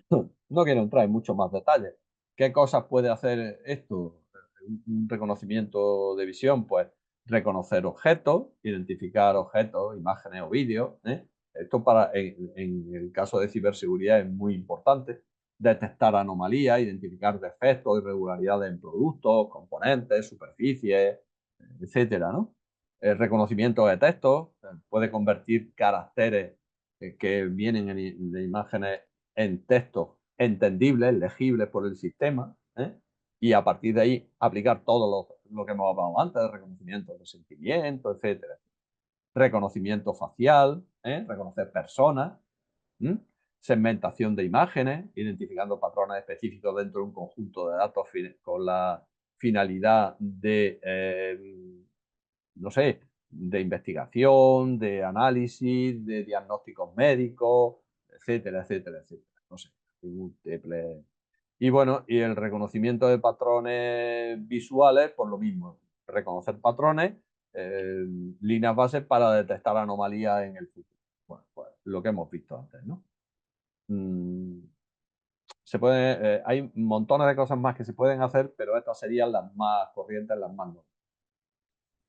no quiero entrar en muchos más detalles. ¿Qué cosas puede hacer esto? Un reconocimiento de visión, pues reconocer objetos, identificar objetos, imágenes o vídeos. Esto en el caso de ciberseguridad es muy importante. Detectar anomalías, identificar defectos, irregularidades en productos, componentes, superficies, etcétera, ¿no? El reconocimiento de textos puede convertir caracteres que vienen de imágenes en textos entendibles, legibles por el sistema, y a partir de ahí aplicar todo lo que hemos hablado antes, de reconocimiento de sentimientos, etcétera. Reconocimiento facial, reconocer personas, segmentación de imágenes, identificando patrones específicos dentro de un conjunto de datos con la finalidad de, no sé, de investigación, de análisis, de diagnósticos médicos, etcétera, etcétera, etcétera. No sé, múltiples. Y bueno, y el reconocimiento de patrones visuales, pues lo mismo, reconocer patrones, líneas bases para detectar anomalías en el futuro. Bueno, pues lo que hemos visto antes, ¿no? Hay montones de cosas más que se pueden hacer, pero estas serían las más corrientes, las más normales.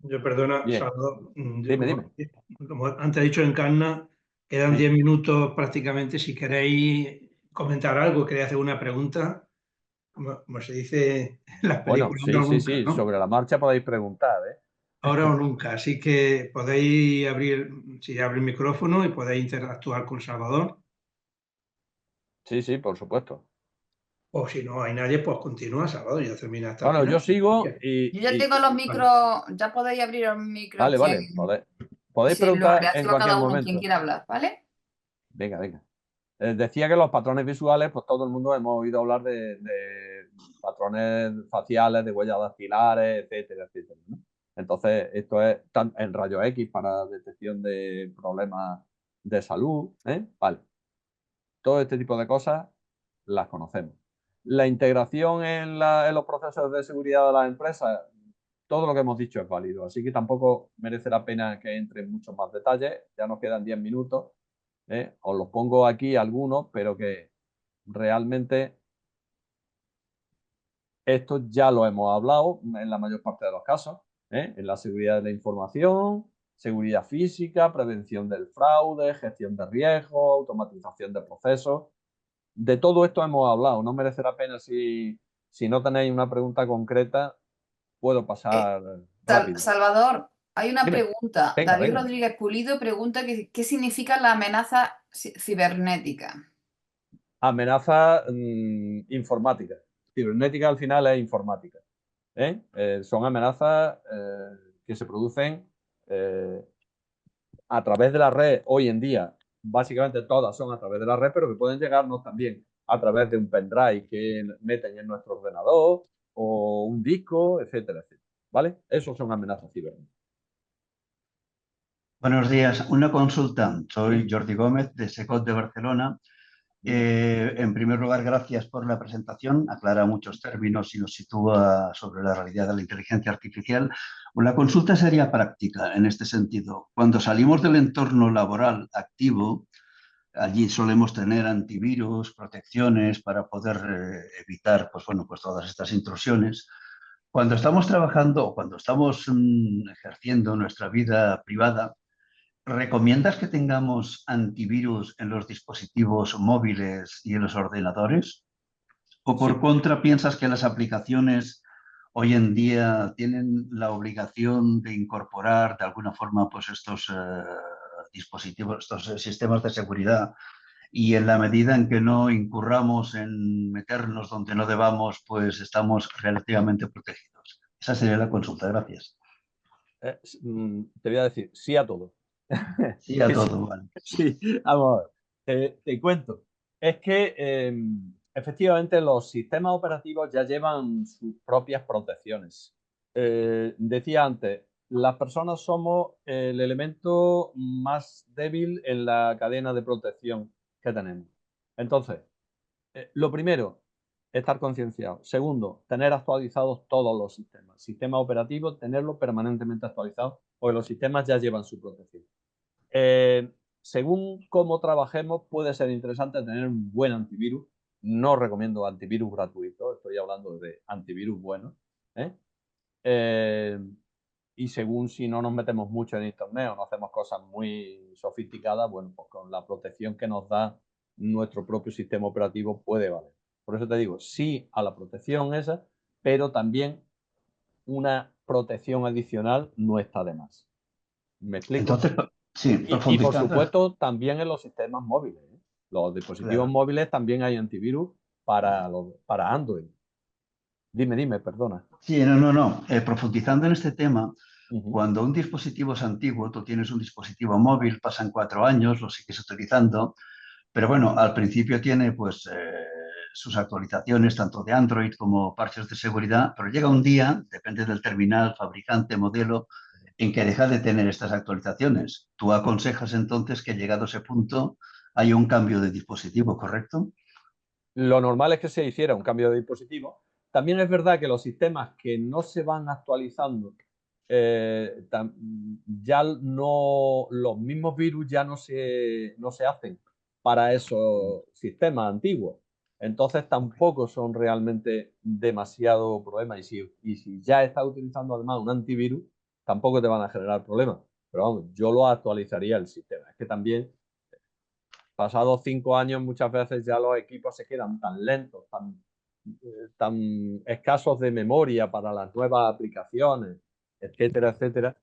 Yo, perdona, Bien, Salvador, dime. como antes he dicho, Encarna, quedan 10 minutos prácticamente. Si queréis comentar algo, queréis hacer una pregunta, como se dice en las Bueno, películas, ahora o sí, nunca, ¿no? sobre la marcha podéis preguntar, Ahora o nunca. Así que podéis abrir, si abre el micrófono, y podéis interactuar con Salvador. Sí, por supuesto. O si no hay nadie, pues continúa, Salvador, ya termina hasta el Bueno, final. yo sigo Yo ya tengo los micros, ya podéis abrir los micros. Vale, podéis Sí, le preguntar en hacemos a cualquier cada uno quien momento. quiera hablar, ¿vale? Venga. Decía que los patrones visuales, pues todo el mundo hemos oído hablar de patrones faciales, de huellas dactilares, etcétera, ¿no? Entonces, esto es en rayos X para detección de problemas de salud, Vale. Todo este tipo de cosas las conocemos. La integración en los procesos de seguridad de las empresas, todo lo que hemos dicho es válido, así que tampoco merece la pena que entre en muchos más detalles. Ya nos quedan 10 minutos. Os los pongo aquí algunos, pero que realmente esto ya lo hemos hablado en la mayor parte de los casos, en la seguridad de la información, seguridad física, prevención del fraude, gestión de riesgos, automatización de procesos. De todo esto hemos hablado. No merece la pena, si no tenéis una pregunta concreta, puedo pasar rápido. Salvador, hay una Dime. pregunta. Venga. David Rodríguez Pulido pregunta qué significa la amenaza cibernética. Amenaza informática. Cibernética al final es informática. Son amenazas que se producen a través de la red hoy en día. Básicamente todas son a través de la red, pero que pueden llegarnos también a través de un pendrive que meten en nuestro ordenador o un disco, etcétera, etcétera. ¿Vale? Esos son amenazas cibernéticas. Buenos días. Una consulta. Soy Jordi Gómez, de Secot de Barcelona. En primer lugar, gracias por la presentación. Aclara muchos términos y nos sitúa sobre la realidad de la inteligencia artificial. La consulta sería práctica en este sentido. Cuando salimos del entorno laboral activo, allí solemos tener antivirus, protecciones para poder evitar pues todas estas intrusiones. Cuando estamos trabajando o cuando estamos ejerciendo nuestra vida privada, ¿recomiendas que tengamos antivirus en los dispositivos móviles y en los ordenadores? ¿O por Sí. contra piensas que las aplicaciones hoy en día tienen la obligación de incorporar de alguna forma pues estos dispositivos, estos sistemas de seguridad, y en la medida en que no incurramos en meternos donde no debamos, pues estamos relativamente protegidos? Esa sería la consulta. Gracias. Te voy a decir sí a todo. Sí a Sí, todo, vale. sí, vamos a ver. Te cuento. Es que efectivamente los sistemas operativos ya llevan sus propias protecciones. Decía antes, las personas somos el elemento más débil en la cadena de protección que tenemos. Entonces, lo primero, estar concienciado. Segundo, tener actualizados todos los sistemas. Sistema operativo, tenerlo permanentemente actualizado, porque los sistemas ya llevan su protección. Según cómo trabajemos, puede ser interesante tener un buen antivirus. No recomiendo antivirus gratuito, estoy hablando de antivirus buenos. Y según si no nos metemos mucho en internet o no hacemos cosas muy sofisticadas, bueno, pues con la protección que nos da nuestro propio sistema operativo puede valer. Por eso te digo, sí a la protección esa, pero también una protección adicional no está de más. ¿Me explico? Entonces, sí, Y por profundizando. supuesto, también en los sistemas móviles. Los dispositivos Claro. móviles también hay antivirus para Android. Dime, perdona. Sí, no. Profundizando en este tema, Uh-huh. cuando un dispositivo es antiguo, tú tienes un dispositivo móvil, pasan 4 años, lo sigues utilizando, pero bueno, al principio tiene pues sus actualizaciones tanto de Android como parches de seguridad, pero llega un día, depende del terminal, fabricante, modelo, en que deja de tener estas actualizaciones. Tú aconsejas entonces que llegado a ese punto haya un cambio de dispositivo, ¿correcto? Lo normal es que se hiciera un cambio de dispositivo. También es verdad que los sistemas que no se van actualizando, ya no, los mismos virus ya no se hacen para esos sistemas antiguos. Entonces tampoco son realmente demasiado problemas. Y si ya estás utilizando además un antivirus, tampoco te van a generar problemas. Pero vamos, yo lo actualizaría el sistema. Es que también pasados 5 años, muchas veces ya los equipos se quedan tan lentos, tan escasos de memoria para las nuevas aplicaciones, etcétera, etcétera,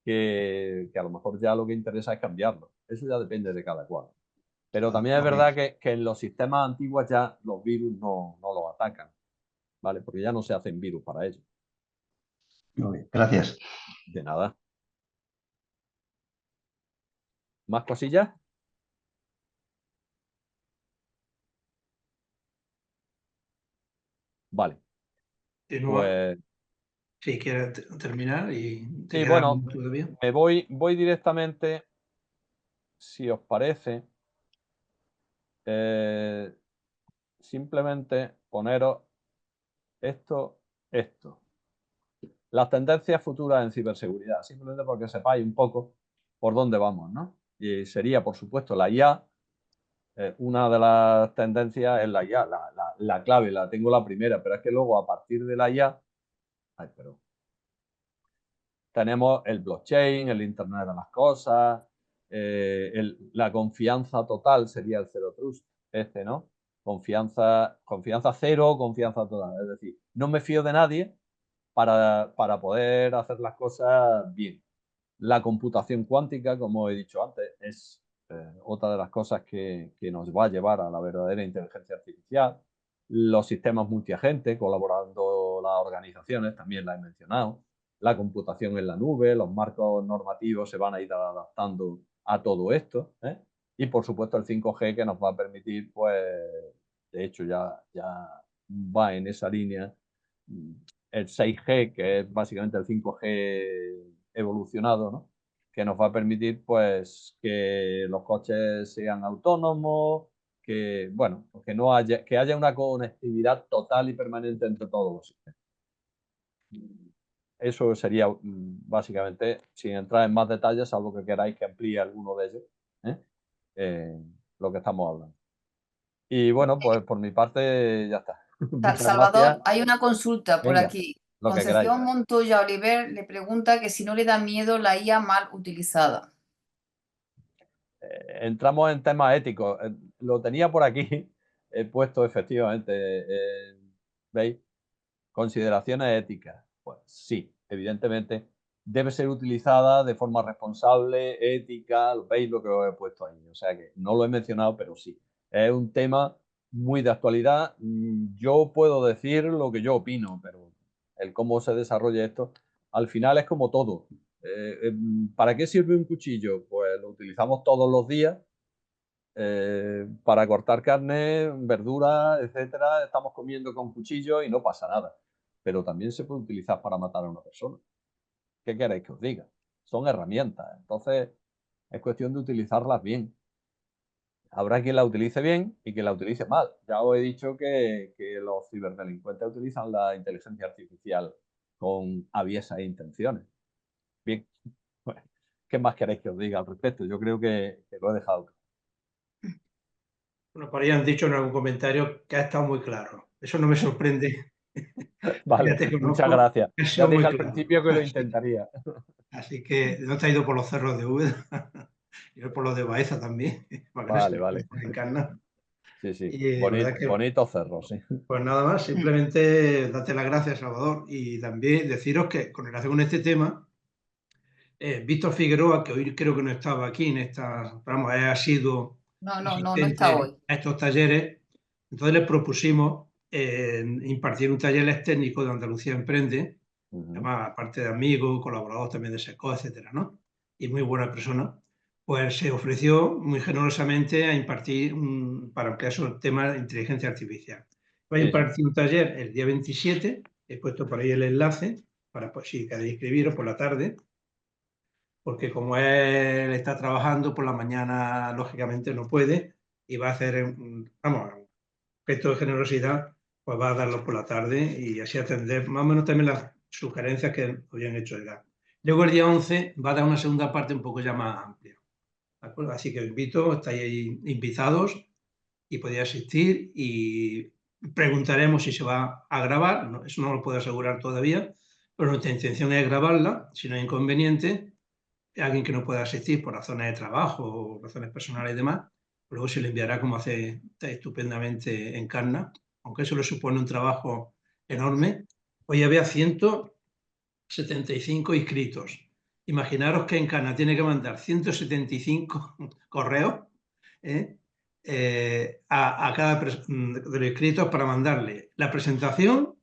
que a lo mejor ya lo que interesa es cambiarlo. Eso ya depende de cada cual. Pero también es Ok, verdad que en los sistemas antiguos ya los virus no los atacan, ¿vale? Porque ya no se hacen virus para ello. muy bien, gracias. De nada. ¿Más cosillas? Vale, Continúa. pues Si quieres terminar y te sí, queda bueno, algo todavía. me voy directamente, si os parece. Simplemente poneros esto. Las tendencias futuras en ciberseguridad, simplemente porque sepáis un poco por dónde vamos, ¿no? Y sería, por supuesto, la IA. Una de las tendencias es la IA, la clave, la tengo la primera, pero es que luego a partir de la IA, tenemos el blockchain, el Internet de las cosas, la confianza total sería el Zero Trust, ¿no? Confianza cero, confianza total. Es decir, no me fío de nadie para poder hacer las cosas bien. La computación cuántica, como he dicho antes, es otra de las cosas que nos va a llevar a la verdadera inteligencia artificial. Los sistemas multiagente, colaborando las organizaciones, también la he mencionado. La computación en la nube, los marcos normativos se van a ir adaptando a todo esto. Y por supuesto el 5G que nos va a permitir, pues, de hecho ya va en esa línea, el 6G, que es básicamente el 5G evolucionado, ¿no? Que nos va a permitir, pues, que los coches sean autónomos, bueno, pues que haya una conectividad total y permanente entre todos los sistemas. Eso sería básicamente, sin entrar en más detalles, salvo que queráis que amplíe alguno de ellos, lo que estamos hablando. Y bueno, pues por mi parte ya está. Muchas Salvador, gracias. hay una consulta por Venga, aquí. lo que queráis. Concepción Montoya Oliver le pregunta que si no le da miedo la IA mal utilizada. Entramos en temas éticos. Lo tenía por aquí, he puesto efectivamente, ¿veis? Consideraciones éticas. Pues sí, evidentemente debe ser utilizada de forma responsable, ética, veis lo que os he puesto ahí. O sea que no lo he mencionado, pero sí. Es un tema muy de actualidad. Yo puedo decir lo que yo opino, pero el cómo se desarrolla esto, al final es como todo. ¿Para qué sirve un cuchillo? Pues lo utilizamos todos los días para cortar carne, verduras, etcétera. Estamos comiendo con cuchillo y no pasa nada. Pero también se puede utilizar para matar a una persona. ¿Qué queréis que os diga? Son herramientas. Entonces, es cuestión de utilizarlas bien. Habrá quien la utilice bien y quien la utilice mal. Ya os he dicho que los ciberdelincuentes utilizan la inteligencia artificial con aviesas intenciones. Bien, bueno, ¿qué más queréis que os diga al respecto? Yo creo que lo he dejado. Bueno, por ahí han dicho en algún comentario que ha estado muy claro. Eso no me sorprende. Vale, Ya te muchas conozco, gracias. ha Ya sido te dije muy al claro. principio que lo intentaría. Así que no te ha ido por los cerros de Úbeda, yo por los de Baeza también, para que no se Vale, te vale. en Encarna. Sí, sí. Y la verdad que, Bonitos cerros, sí. pues nada más, simplemente darte las gracias, Salvador, y también deciros que con relación con este tema, Víctor Figueroa, que hoy creo que no estaba aquí en esta, vamos, ha sido No está hoy. a estos talleres, entonces les propusimos impartir un taller técnico de Andalucía Emprende, además, aparte de amigos, colaboradores también de SECO, etcétera, ¿no? Y muy buena persona, pues se ofreció muy generosamente a impartir para ampliar el tema de inteligencia artificial. Va a Sí, sí. impartir un taller el día 27, he puesto por ahí el enlace, para pues, si queréis inscribiros por la tarde, porque como él está trabajando por la mañana, lógicamente no puede, y va a hacer, vamos, un gesto de generosidad, pues va a darlo por la tarde y así atender más o menos también las sugerencias que habían hecho llegar. Luego el día 11 va a dar una segunda parte un poco ya más amplia. ¿De acuerdo? Así que os invito, estáis ahí invitados y podéis asistir y preguntaremos si se va a grabar, no, eso no lo puedo asegurar todavía, pero nuestra intención es grabarla, si no hay inconveniente, alguien que no pueda asistir por razones de trabajo o razones personales y demás, luego se le enviará como hace estupendamente Encarna, aunque eso le supone un trabajo enorme. Hoy había 175 inscritos. Imaginaros que Encarna tiene que mandar 175 correos a cada de los inscritos para mandarle la presentación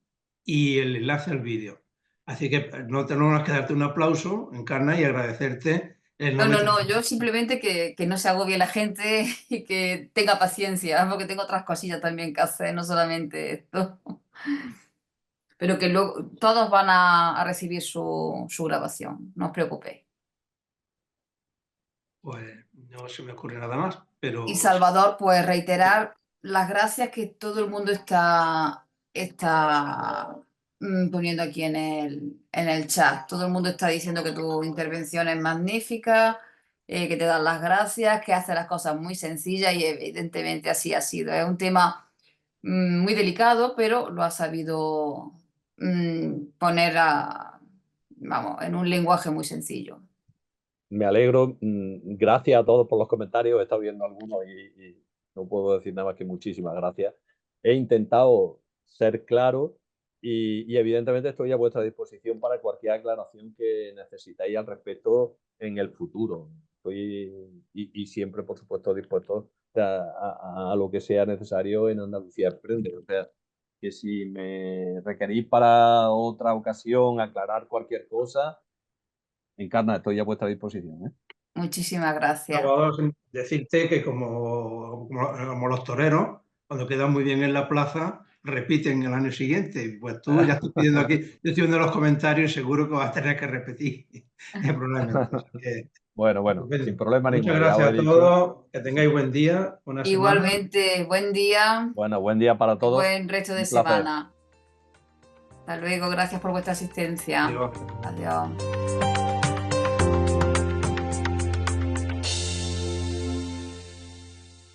y el enlace al vídeo. Así que no tenemos que darte un aplauso, Encarna, y agradecerte el No, yo simplemente que no se agobie la gente y que tenga paciencia, porque tengo otras cosillas también que hacer, no solamente esto. Pero que luego todos van a recibir su grabación, no os preocupéis. Pues no se me ocurre nada más, pero Y Salvador, pues reiterar las gracias que todo el mundo está poniendo aquí en el chat. Todo el mundo está diciendo que tu intervención es magnífica, que te dan las gracias, que hace las cosas muy sencillas y evidentemente así ha sido. Es un tema muy delicado, pero lo ha sabido poner vamos, en un lenguaje muy sencillo. Me alegro. Gracias a todos por los comentarios. He estado viendo algunos y no puedo decir nada más que muchísimas gracias. He intentado ser claro y evidentemente estoy a vuestra disposición para cualquier aclaración que necesitéis al respecto en el futuro. Y siempre, por supuesto, dispuesto a lo que sea necesario en Andalucía Emprende. O sea, que si me requerís para otra ocasión aclarar cualquier cosa, Encarna, estoy a vuestra disposición, ¿eh? Muchísimas gracias. Salvador, decirte que como los toreros, cuando quedan muy bien en la plaza, repiten el año siguiente. Pues tú ya estás pidiendo aquí, yo estoy viendo los comentarios y seguro que vas a tener que repetir probablemente. Así que Bueno, Estupendo. sin problema Muchas ninguno. Ya os gracias he a dicho. todos, que tengáis buen día, buena semana. Igualmente, buen día Bueno, buen día para y todos. buen resto de Un placer. semana. Hasta luego, gracias por vuestra asistencia. Adiós. Adiós.